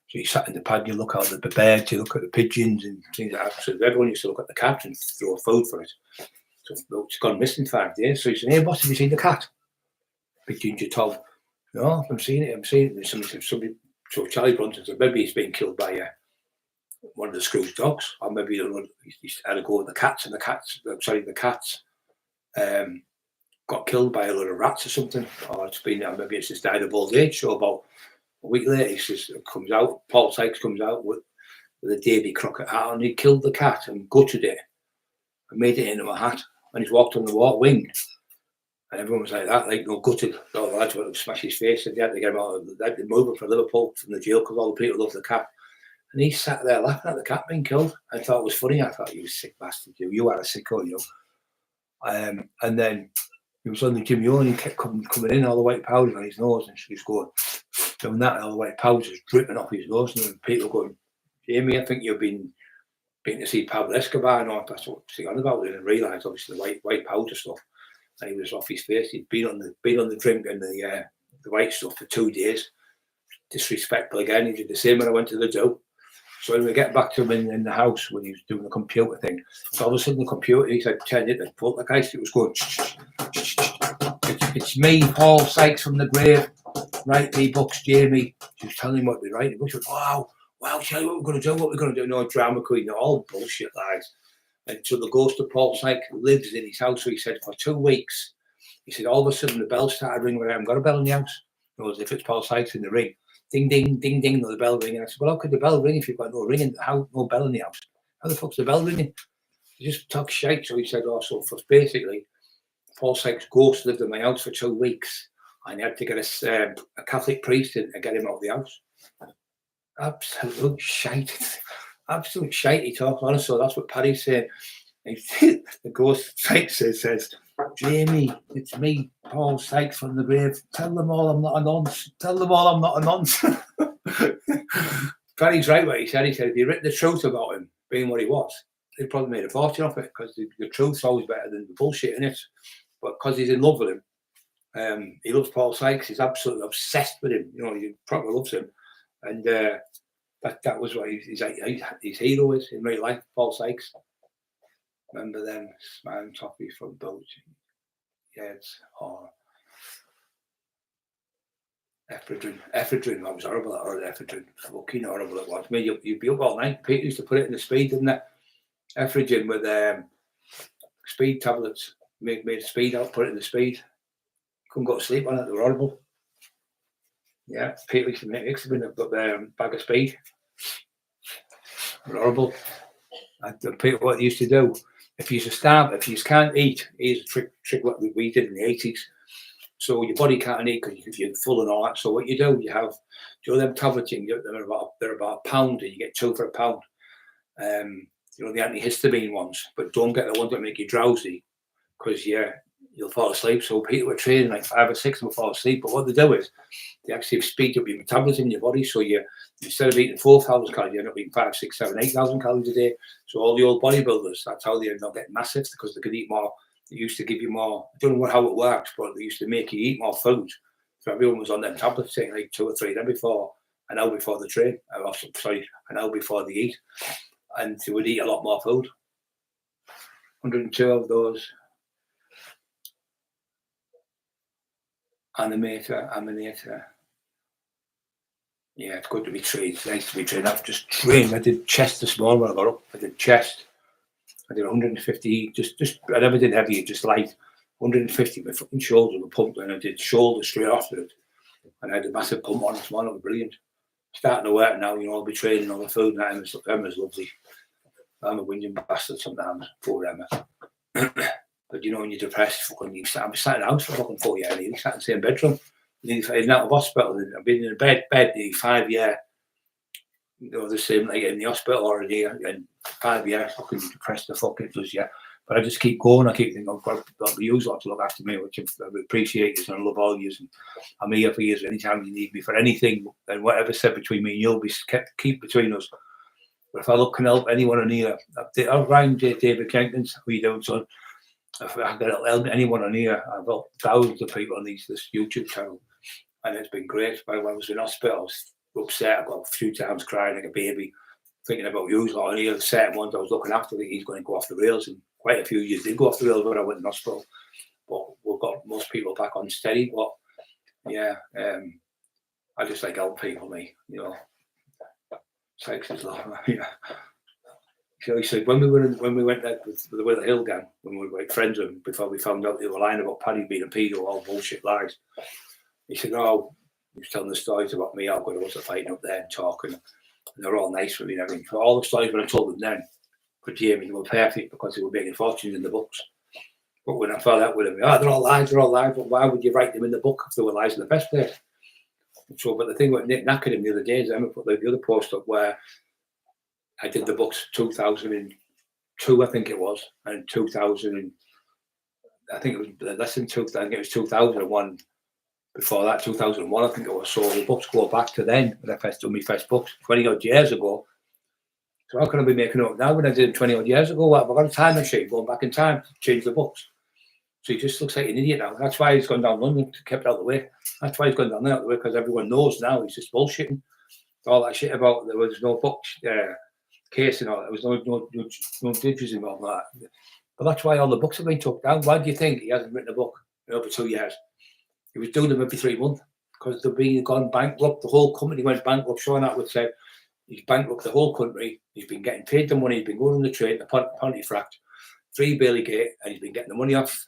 Speaker 1: So you sat in the pad, you look out at the birds, you look at the pigeons and things like that. So everyone used to look at the cat and throw food for it. So it's gone missing 5 days. So he said, hey, boss, have you seen the cat? Big ginger Tom. No, I'm seeing it. And somebody, so Charlie Brunson said, maybe he's been killed by one of the Scrooge dogs, or maybe he's had a go at the cats, and the cats got killed by a lot of rats or something, or maybe it's just died of old age. So about a week later, Paul Sykes comes out with a Davy Crockett hat on. He killed the cat and gutted it and made it into a hat. And he's walked on the wing. And everyone was like that, like, no, gutted. All the lads wanted to smash his face, and they had to get him out. They had to move him from Liverpool, from the jail, because all the people loved the cat. And he sat there laughing at the cat being killed. I thought it was funny. I thought, you sick bastard, you are a sicko, you. And then he was on the Jimmy O, and he kept coming in, all the white powder on his nose, and she was going, doing that, and all the white powder was dripping off his nose, and people going, Jamie, I think you've been to see Pablo Escobar, and all that's what he's on about. And realised, obviously, the white powder stuff, and he was off his face. He'd been on the drink and the white stuff for 2 days. Disrespectful again. He did the same when I went to the zoo. So when we get back to him in the house when he was doing the computer thing, so all of a sudden the computer, he said, turn it, and poltergeist, it was going, it's me, Paul Sykes from the grave, write me books, Jamie. She was telling him what they're writing. She went, wow, tell you what we're going to do, no drama queen, all bullshit lies. And so the ghost of Paul Sykes lives in his house. So he said, for 2 weeks, he said, all of a sudden the bell started ringing. I haven't got a bell in the house. It was if it's Paul Sykes in the ring. Ding, ding, ding, ding, the bell ringing. I said, well, how could the bell ring if you've got no bell in the house? How the fuck's the bell ringing? He just talk shite. So he said, so for basically, Paul Sykes' ghost lived in my house for 2 weeks, and he had to get a Catholic priest in to get him out of the house. Absolute shite. Absolute shite, he talks honest. So that's what Paddy's saying. The ghost Sykes says, Jamie, it's me, Paul Sykes from the grave. Tell them all I'm not a nonce. Tell them all I'm not a nonce. Paddy's right what he said. He said if you written the truth about him being what he was, he'd probably made a fortune off it, because the truth's always better than the bullshit in it. But because he's in love with him, he loves Paul Sykes. He's absolutely obsessed with him. You know, he probably loves him, and that was what his hero is in real life. Paul Sykes. Remember them smiling toffee from boats, yes, or ephedrine. Ephedrine, that was horrible. Or ephedrine, fucking horrible it was. I mean, you'd be up all night. Peter used to put it in the speed, didn't it? Ephedrine with speed tablets. Made speed out, put it in the speed. Couldn't go to sleep on it. They were horrible. Yeah, Peter used to make mix of a bag of speed. They were horrible. And Peter, what he used to do, if you starve, if you can't eat, here's a trick what we did in the 80s. So your body can't eat because you're full and all that. So what you do, you have, them tablets, they're about a pound, and you get 2 for £1. The antihistamine ones, but don't get the ones that make you drowsy, because you'll fall asleep. So people were training like 5 or 6 will fall asleep. But what they do is they actually speed up your metabolism in your body. So instead of eating 4,000 calories, you end up eating 5, 6, 7, 8,000 calories a day. So all the old bodybuilders, that's how they end up getting massive, because they could eat more. They used to give you more. I don't know how it works, but they used to make you eat more food. So everyone was on them tablets, taking like 2 or 3 then an hour before the train. An hour before they eat. And they would eat a lot more food. 102 of those. Animator. Yeah, it's good to be trained. It's nice to be trained. I've just trained. I did chest this morning when I got up. I did chest. I did 150. I never did heavy, just light. 150. My fucking shoulders were pumped, and I did shoulders straight after it. And I had a massive pump on this morning. It was brilliant. Starting to work now. I'll be training on the food now. Emma's lovely. I'm a whinging bastard sometimes. Poor Emma. But when you're depressed, I'm sat in the house for fucking 4 years. I sat in the same bedroom. I've out of hospital. I've been in a bed nearly 5 years. The same like in the hospital already, and 5 years. Fucking depressed the fuck it does, yeah. But I just keep going. I keep thinking I've got you lot to look after me, which I appreciate you, and I love all you. And I'm here for you anytime you need me for anything. And whatever said between me and you'll be keep between us. But if I can help anyone on here, I've rang David Jenkins. How you doing, son? If I can help anyone on here, I've got thousands of people on this YouTube channel, and it's been great. When I was in hospital, I was upset. I got a few times crying like a baby, thinking about you lot on here. The certain ones I was looking after, that he's going to go off the rails, and quite a few years did go off the rails when I went in hospital. But we've got most people back on steady. But yeah, I just like helping people, me. Sex is love. Yeah. So he said when we went there with the Willow Hill gang, when we were like friends with them, before we found out they were lying about Paddy being a pedo, all bullshit lies. He said, he was telling the stories about me, how good I was at fighting up there and talking. And they're all nice with me and everything. So all the stories when I told them then, for Jamie, they were perfect because they were making fortunes in the books. But when I fell out with them, they're all lies, but why would you write them in the book if they were lies in the first place? So, but the thing with Nick knackered him the other day is Emma put the other post up where I did the books 2002, I think it was, and 2000, I think it was less than 2000, I think it was 2001. Before that, 2001, I think it was. So the books go back to then when I first done my first books, 20 odd years ago. So how can I be making up now when I did 20 odd years ago? Well, I've got a time machine going back in time to change the books. So he just looks like an idiot now. That's why he's gone down London, kept out of the way. That's why he's gone down there out of the way, because everyone knows now he's just bullshitting. All that shit about there was no book case and all that. There was no digits involved in that. But that's why all the books have been took down. Why do you think he hasn't written a book in over 2 years? He was doing them every 3 months because they've been gone bankrupt. The whole company went bankrupt. Sean Atwood said he's bankrupt the whole country. He's been getting paid the money. He's been going on the train to Pontefract, 3 Bailey Gate, and he's been getting the money off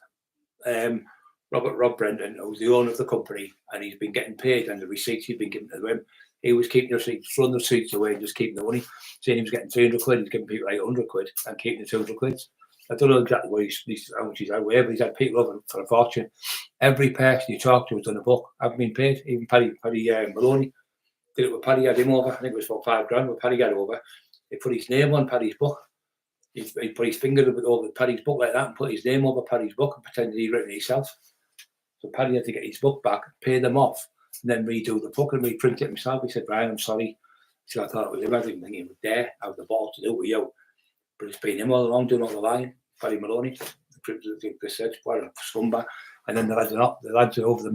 Speaker 1: Rob Brendan, who was the owner of the company, and he's been getting paid, and the receipts he'd been given to him. He was keeping the receipts, throwing the receipts away and just keeping the money. Saying he was getting 300 quid, he's giving people like 100 quid and keeping the 200 quid. I don't know exactly what how much he's had away, but he's had people over for a fortune. Every person you talk to has done a book. I've been paid. Even Paddy Maloney did it with Paddy, had him over. I think it was for $5,000 with Paddy got over. He put his name on Paddy's book. He put his finger over Paddy's book like that and put his name over Paddy's book and pretended he'd written it himself. So Paddy had to get his book back, pay them off, and then redo the book and reprint it myself. He said, Brian, I'm sorry. So I thought it was him. I didn't think he was there. I had the ball to do it with you. But it's been him all along doing all the lying. Paddy Maloney, the search boy, a scumbag. And then the lads over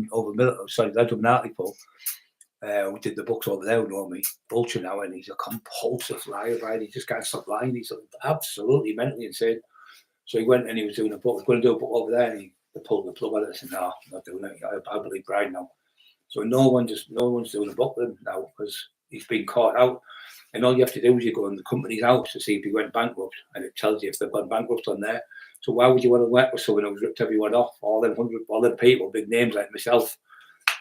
Speaker 1: Hartlepool, who did the books over there, know me, bullshit now, and he's a compulsive liar, right? He just can't stop lying. He's absolutely mentally insane. So he went and he was doing a book. He was going to do a book over there, and they pulled the plug on it. I said, no, I'm not doing it. I believe Brian now. So no one's doing a book with him now because he's been caught out. And all you have to do is you go in the company's house to see if he went bankrupt, and it tells you if they've gone bankrupt on there. So why would you want to work with someone who's ripped everyone off? All them people, big names like myself,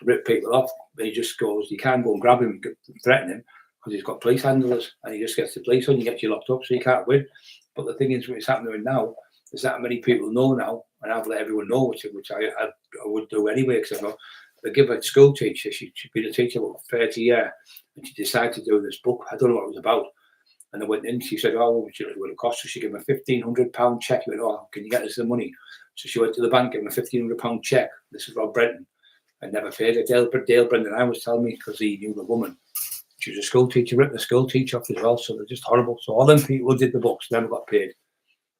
Speaker 1: rip people off. And he just goes, you can't go and grab him and threaten him because he's got police handlers, and he just gets the police on you, gets you locked up, so you can't win. But the thing is, what's happening now is that many people know now, and I've let everyone know, which I would do anyway, because I know they give a school teacher, she'd been a teacher for 30 years, and she decided to do this book. I don't know what it was about. And I went in, she said, oh, what would it cost? So she gave him a £1,500 check. He went, oh, can you get us the money? So she went to the bank, gave him a £1,500 check. This is Rob Brenton. I never paid it. Dale Brendan, I was telling me, because he knew the woman. She was a school teacher, ripped the school teacher off as well. So they're just horrible. So all them people who did the books never got paid.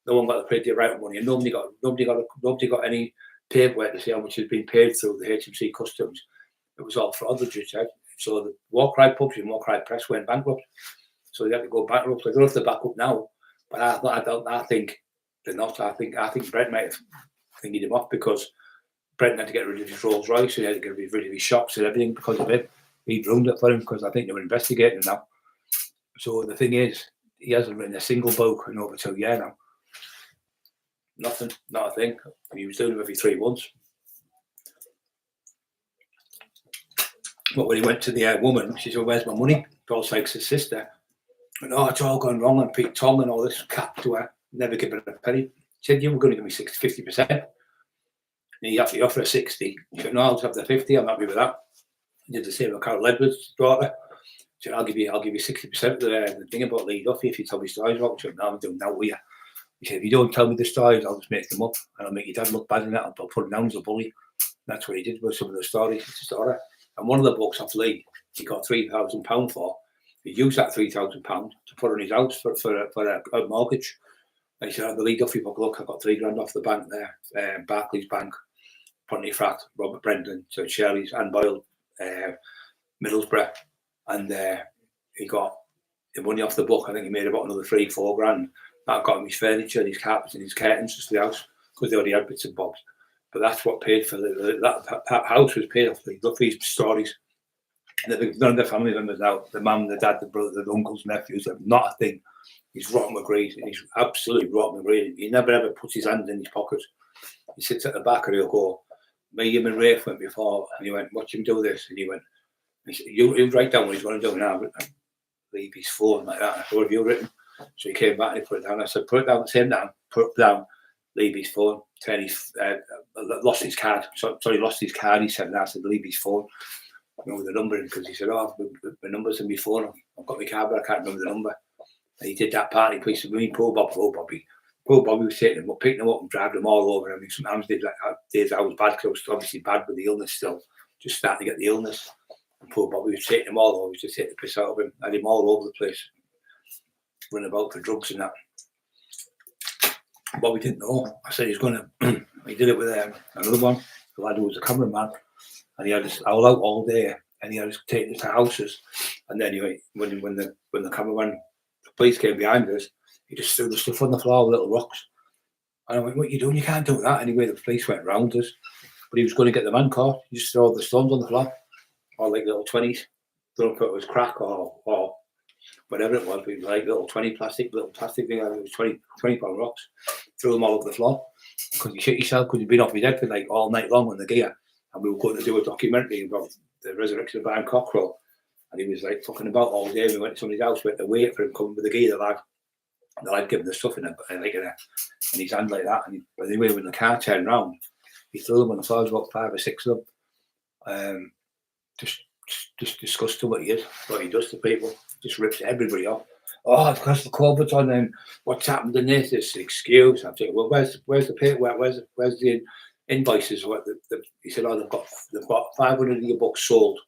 Speaker 1: No one got paid the right money, and nobody got any paperwork to say how much had been paid through the HMC Customs. It was all fraudulent. So the War Cry Pubs and War Cry Press went bankrupt. So they had to go bankrupt. I don't know if they're back up now, but I think they're not. I think Brett might have thinking him off because Brett had to get rid of his Rolls Royce, and he had to get rid of his shops and everything because of it. He ruined it for him because I think they were investigating now. So the thing is, he hasn't written a single book in over 2 years now. Nothing, not a thing. He was doing them every 3 months. But when he went to the woman, she said, where's my money? Paul Sykes' sister. And, oh, it's all gone wrong. And Pete Tong and all this cap to her. Never give her a penny. She said, you were going to give me 50%. And he offered her 60. She said, no, I'll just have the 50. I'm happy with that. He did the same with Carol Edwards' daughter. She said, I'll give you 60% of the thing about Lee Duffy if you tell me stories about it. She said, no, I'm doing that with you. He said, if you don't tell me the stories, I'll just make them up. And I'll make your dad look bad in that. I'll put him down as a bully. That's what he did with some of the stories. And one of the books off Lee, he got £3,000 for. He used that £3,000 to put on his house for a mortgage. And he said, the Lee Duffy book, look, I got £3,000 off the bank there, Barclays Bank, Pontefract, Robert Brendan, so Shirley's, Anne Boyle, Middlesbrough. And he got the money off the book. I think he made about another £3-4 grand. That got him his furniture, his carpets and his curtains to the house because they already had bits and bobs. But that's what paid for that house was paid off the Duffy's stories. None of the family members now, the mum, the dad, the brother, the uncles, nephews, not a thing. He's rotten with greed. He's absolutely rotten with greed. He never ever puts his hand in his pockets. He sits at the back and he'll go, me, him and Rafe went before, and he went, watch him do this. And he went, he'll write down what he's going to do now, leave his phone like that. I said, what have you written? So he came back and he put it down. I said, put it down, same down, put it down, leave his phone, turn his, lost his card. Sorry, lost his card. He said, and I said, leave his phone. I remember the number because he said, oh, the number's in my phone. I've got my card, but I can't remember the number. And he did that party piece of me, poor Bobby. Poor Bobby was taking them up, picking them up and driving them all over. I mean, sometimes days I was bad because I was obviously bad with the illness still, just starting to get the illness. And poor Bobby was taking them all over, just taking the piss out of him. I had him all over the place, running about for drugs and that. Bobby didn't know. I said he's going to, he did it with another one, the lad who was a cameraman. And he had us all out all day, and he had us taking us to houses. And then when the cameraman, the police came behind us, he just threw the stuff on the floor with little rocks. And I went, what are you doing? You can't do that. Anyway, the police went round us, but he was going to get the man caught. He just threw all the stones on the floor, or like little 20s. Don't know if it was crack or whatever it was, but it was like little plastic thing. It was 20-pound rocks. Threw them all over the floor. Because you shit yourself because you've been off your head for like all night long on the gear. And we were going to do a documentary about the resurrection of Brian Cockerill. And he was like fucking about all day. We went to somebody's house, went to wait for him coming with the gear, the lad gave him the stuff in his hand like that. And anyway, when the car turned round, he threw them on the floor, about 5 or 6 of them. Just disgusting what he does to people. Just rips everybody off. Oh, because the COVID's on them. What's happened in this? It's an excuse. I'm thinking, well, where's the paperwork? Where's the invoices? He said, oh, they've got 500 of your books sold.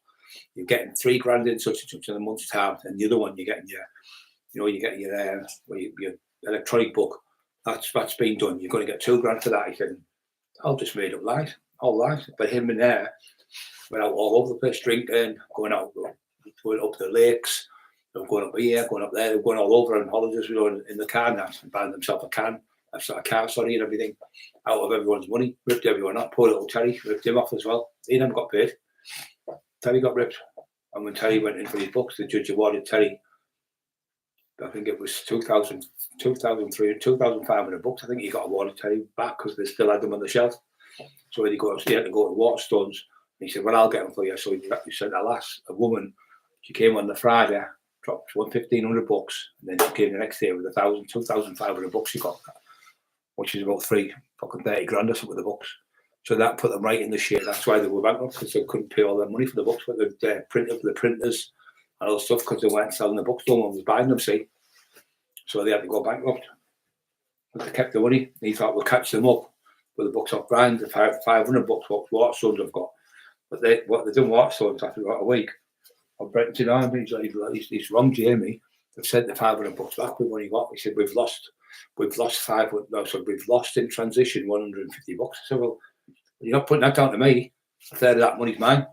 Speaker 1: you're getting $3,000 in such and such in a month's time, and the other one you're getting your electronic book. That's been done. You're going to get $2,000 for that. He said, I'll just made up lies, all lies. But him and there went out all over the place, drinking, going up the lakes, going up here, going up there, going all over on holidays, in the car now, and buying themselves a car, and everything, out of everyone's money, ripped everyone up. Poor little Terry, ripped him off as well. He never got paid. Terry got ripped. And when Terry went in for his books, the judge awarded Terry, I think it was 2,000, 2,300, 2,500 bucks. I think he got awarded Terry back because they still had them on the shelf. So he had to go to Waterstones. And he said, well, I'll get them for you. So he sent a woman, she came on the Friday, dropped 1,500 bucks, and then she came the next day with 2,500 bucks she got, which is about $30,000 or something with the books. So that put them right in the shit. That's why they were bankrupt, because they couldn't pay all their money for the books, but the printers and all the stuff, because they weren't selling the books. No one was buying them, see. So they had to go bankrupt. But they kept the money. He thought we'll catch them up with the books off brand, the 500 bucks what Waterstones have got. But they done Waterstones after about a week. Or Brenton Army, he's wrong, Jamie. They've sent the 500 bucks back with what he got. He said, we've lost in transition 150 bucks. I said, well, you're not putting that down to me. A third of that money's mine.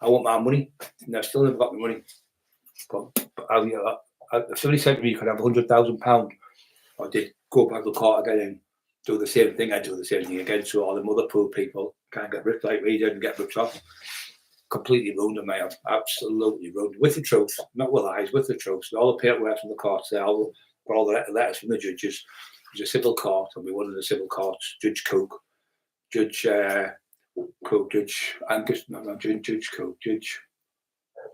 Speaker 1: I want my money. And I've still never got my money. But if somebody said to me you could have £100,000, I did go back to court again and do the same thing. I do the same thing again, so all the other poor people can't get ripped like me, didn't get ripped off. Completely ruined them, mate. Absolutely ruined. With the truth, not with lies, with the truth. So all the paperwork from the courts there, all the letters from the judges. It was a civil court, and we won in the civil courts. Judge Cook, Judge Angus, not Judge Cook, Judge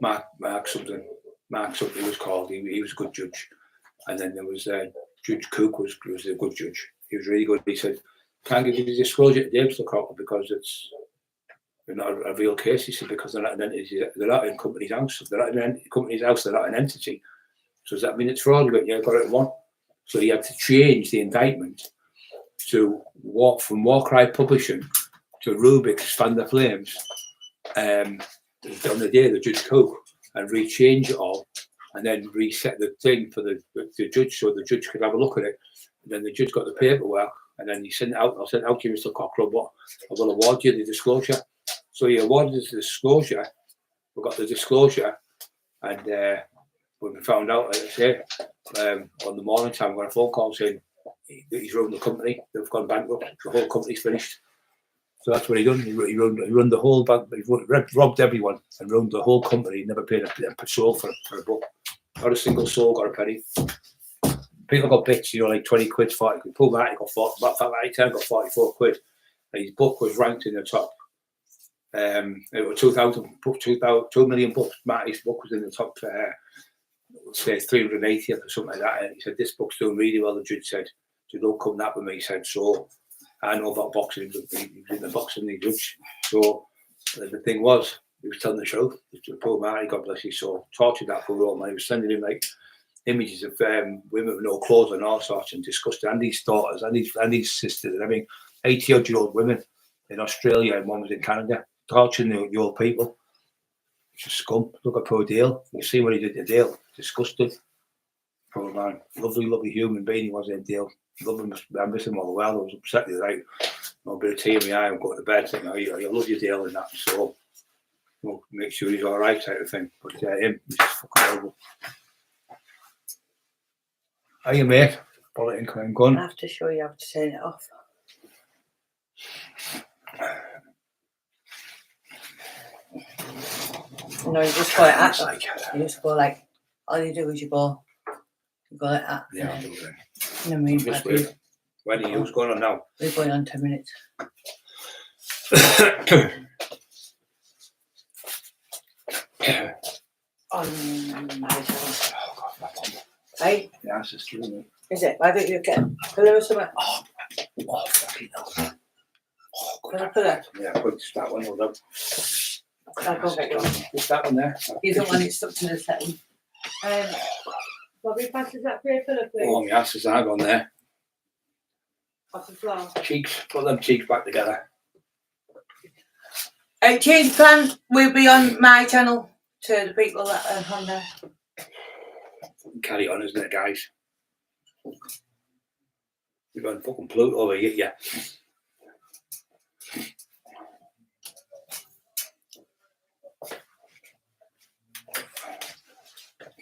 Speaker 1: Mark something was called. He was a good judge. And then there was Judge Cook was a good judge. He was really good. He said, can't give you the disclosure to Mr. Cocker because they're not a real case. He said, because they're not an entity. They're not in company's house. If they're not in company's house, they're not an entity. So does that mean it's fraudulent? Yeah, got it at one. So he had to change the indictment to from Warcry Publishing to Rubik's Fan the Flames on the day of the Judge Cook, and rechange it all, and then reset the thing for the judge, so the judge could have a look at it. And then the judge got the paperwork, and then he sent it out. I sent it out to you, Mr. Cockerill, but I will award you the disclosure. So he awarded us the disclosure. We got the disclosure, and when we found out, like I say, on the morning time, we got a phone call saying that he's ruined the company. They've gone bankrupt. The whole company's finished. So that's what he done. He ruined the whole bank. He robbed everyone and ruined the whole company. He never paid a soul for a book. Not a single soul got a penny. People got bits, like 20 quid, 40 quid. Paul Martin got 40, about that time got 44 quid. And his book was ranked in the top. It was 2 million books. Marty's book was in the top, say 380th or something like that. And he said, this book's doing really well. The judge said, so don't come that with me. He said, so I know about boxing. He was in the boxing, the judge. So the thing was, he was telling the truth. Poor Marty, God bless his soul, tortured that for Rome. He was sending him like images of women with no clothes and all sorts, and disgusting. And his daughters, and his sisters, and I mean, 80-odd-year-old women in Australia, and one was in Canada, torturing the old people. It's just scum. Look at poor Dale. You see what he did to Dale. Disgusting. Poor man. Lovely human being he was in Dale. Love him. I miss him all the while. I was upset the night. A bit of tear in my eye and go to bed thinking, I love you, Dale, and that. So we'll make sure he's all right, type of thing. But him, he's just fucking horrible. Hiya, mate. Bullet incoming gun.
Speaker 2: I have to show you how to turn it off. No, you just go like that. You just go like, all you do is you go like that.
Speaker 1: Yeah, I'll do it then.
Speaker 2: And then
Speaker 1: Just wait. When are you going on now?
Speaker 2: We're going on 10 minutes. On my channel.
Speaker 1: Oh, God, my bum.
Speaker 2: Hey?
Speaker 1: Yeah, it's just killing me.
Speaker 2: Is it? Why don't you get a pillow or something?
Speaker 1: Oh, fucking hell. Oh, God.
Speaker 2: Can I put it?
Speaker 1: Yeah, put that one over.
Speaker 2: I'll go get yours.
Speaker 1: Just that one there.
Speaker 2: You don't want it stuck to the setting. Bobby, passes that for your pillow, please.
Speaker 1: Oh, my asses are gone there.
Speaker 2: Off the floor.
Speaker 1: Cheeks, put them cheeks back together.
Speaker 2: Change plan will be on my channel. to the people that are on there?
Speaker 1: Carry on, isn't it, guys? You've got fucking Pluto over here, yeah.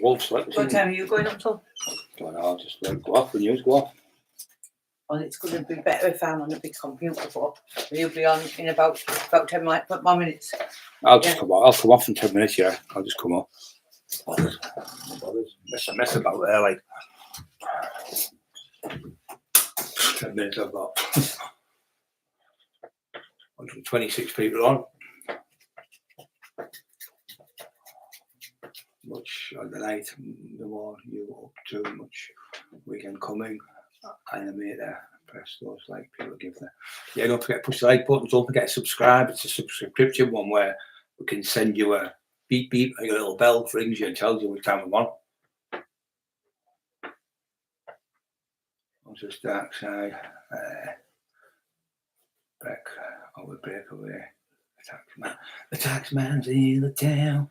Speaker 1: Wolves, like
Speaker 2: What time are you going up till?
Speaker 1: Don't know, I'll just go off when you go off.
Speaker 2: Well, it's going to be better if I'm on a big computer, but you'll be on in about 10 more minutes.
Speaker 1: I'll just come off. I'll come off in 10 minutes, yeah. I'll just come off. Mess about there, like 10 minutes I've got 126 people on. Much on the night, the more you up to, much weekend coming. Animate there. Press those like people give there. Yeah, don't forget to push the like button. Don't forget to subscribe. It's a subscription one where we can send you a beep beep, and your little bell rings you and tells you what time we're on. Onto the dark side. Break away. The tax man's in the town.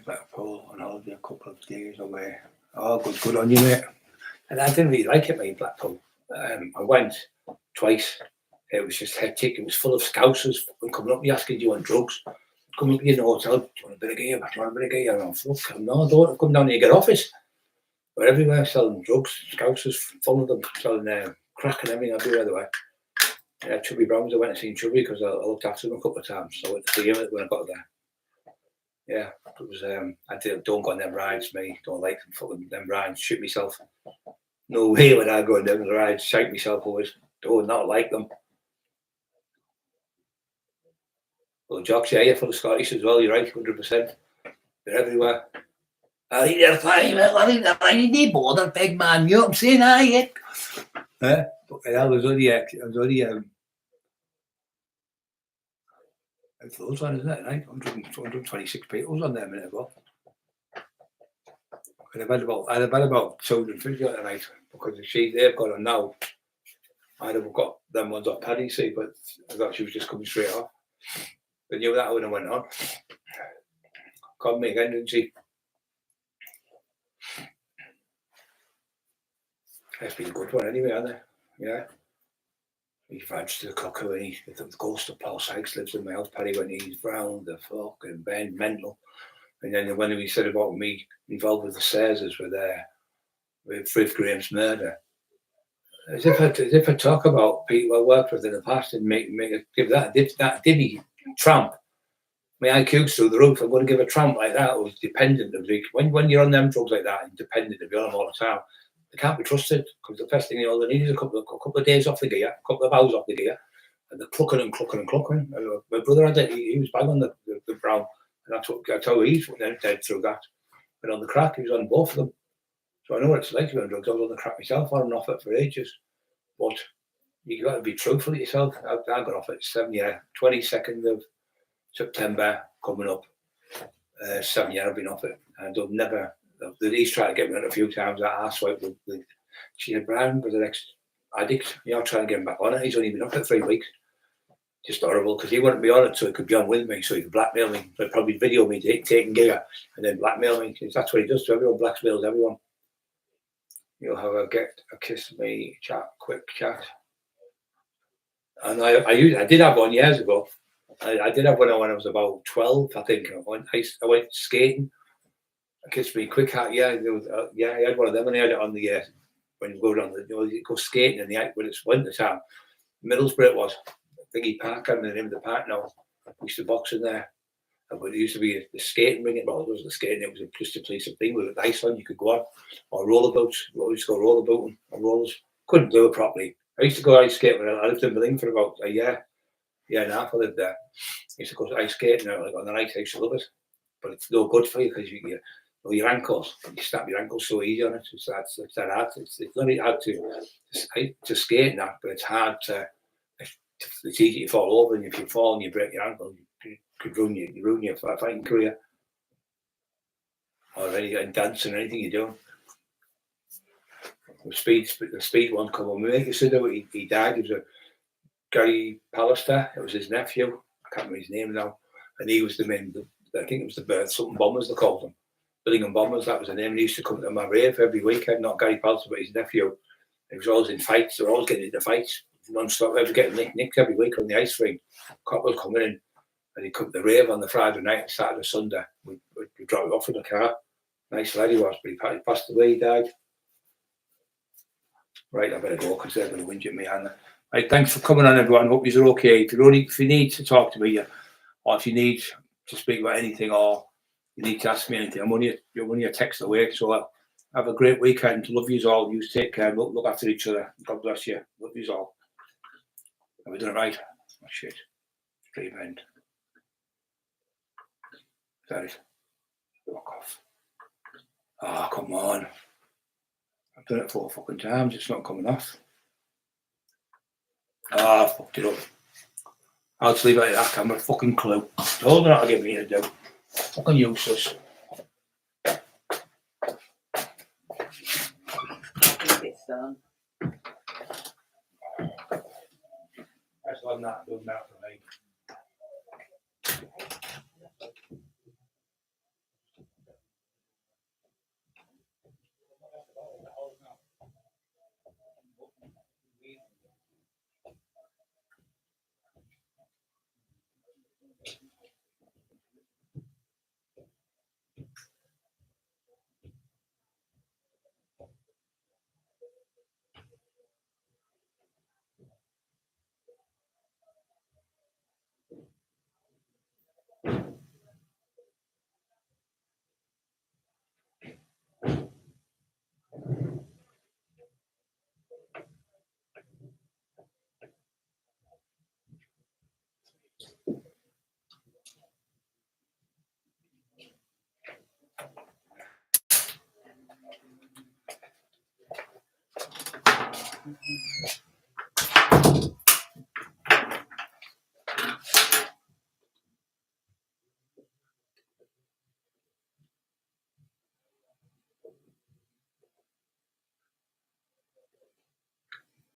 Speaker 1: Blackpool on holiday, a couple of days away. Oh, good on you, mate. And I didn't really like it, mate, Blackpool. I went twice. It was just hectic. It was full of scousers coming up and asking, do you want drugs? Coming up in the hotel, do you want a bit of gear? Do you want a bit of gear? And I'm fuck, no, I don't. Come down here, get office. We're everywhere selling drugs. Scousers, full of them, selling crack and everything everywhere they were. Chubby Browns, I went to see Chubby because I looked after him a couple of times. So I went to see him when I got there. Yeah, it was. Don't go on them rides, me. Don't like them fucking them rides. Shoot myself. No way would I go on them rides. Shake myself always. Do not like them. Well, jocks, yeah, you're full of Scottish as well. You're right, 100%. They're everywhere. I think they're fine. I think they're fine. They bother, big man. You know what I'm saying? Aye, yeah. I was only. It's those ones, isn't it? Right? 126 people on there a minute ago. And I've had about 250 on the night because they've got on now. I'd have got them ones off Paddy, see, but I thought she was just coming straight off. But knew that when I went on. Called me again, didn't she? It's been a good one anyway, hasn't it? Yeah. He's vouched to the Cockerill. The ghost of Paul Sykes lives in my house, Paddy, when he's round the fucking bend, mental. And then when he said about me involved with the Caesars with Frith Graham's murder, as if I talk about people I worked with in the past and give that divvy tramp. My IQ's through the roof. I'm going to give a tramp like that who's dependent of when you're on them drugs like that and dependent of you on them all the time. They can't be trusted because the first thing they need is a couple of days off the gear, a couple of hours off the gear, and they're clucking and clucking and clucking. My brother had it; he was bang on the brown, and that's how he's dead through that. But on the crack, he was on both of them. So I know what it's like to be on drugs. I was on the crack myself. I was off it for ages, but you got to be truthful to yourself. I got off it 22nd of September coming up. 7 years I've been off it, and I've never. He's tried to get me on a few times. I swiped with she had Brown was an ex-addict. Trying to get him back on it. He's only been off it 3 weeks. Just horrible because he wouldn't be on it so he could be on with me, so he could blackmail me. He'd probably video me taking gear and then blackmail me. That's what he does to everyone. Blackmails everyone. You'll have a kiss me chat, quick chat. And I did have one years ago. I did have one when I was about 12, I think. I went skating. Kissed me quick hat, yeah. I had one of them, and I had it on the when you go down you go skating in the when it's winter time. Middlesbrough it was. Thingy Park, I remember the name of the park now. We used to box in there. But it used to be the skating ring, well, it wasn't the skating, it was just a place of thing with ice on, you could go on. Or rollerboats. We used to go rollerbooting on rollers. Couldn't do it properly. I used to go ice skating. I lived in Berlin for about a year and a half. I lived there. I used to go ice skating on the night. I used to love it. But it's no good for you because your ankles, you snap your ankles so easy on it. It's that hard. It's not really hard to skate now, but it's hard to. It's easy to fall over, and if you fall and you break your ankle, you could ruin your fighting career or any dancing or anything you're doing. The speed one come on. We make consider what he died. He was a Gary Pallister. It was his nephew. I can't remember his name now. And he was the main. I think it was the Birth something Bombers they called them. Billingham Bombers. That was the name. And he used to come to my rave every weekend. Not Gary Pallister, but his nephew. He was always in fights. They were always getting into fights non-stop. They were getting nicked every week on the ice rink. Cockerill coming in, and he'd come to the rave on the Friday night and Saturday, Sunday. We'd drop him off in the car. Nice lad he was, but he passed away. He died. Right, I better go because they're going to whinge at me, Hannah. Right, thanks for coming on, everyone. Hope you're okay. If you need to talk to me, or if you need to speak about anything, or you need to ask me anything, you're only a text away. So have a great weekend. Love yous all. You take care. Look after each other. God bless you. Love yous all. Are we doing it right? Oh, shit. Stream end. Is that it? Walk off. Oh, come on. I've done it 4 fucking times. It's not coming off. Ah, I fucked it up. I'll just leave it at that. I'm a fucking clue. Told her not to give me a do. Fucking useless.
Speaker 2: It's done.
Speaker 1: That's done that for me.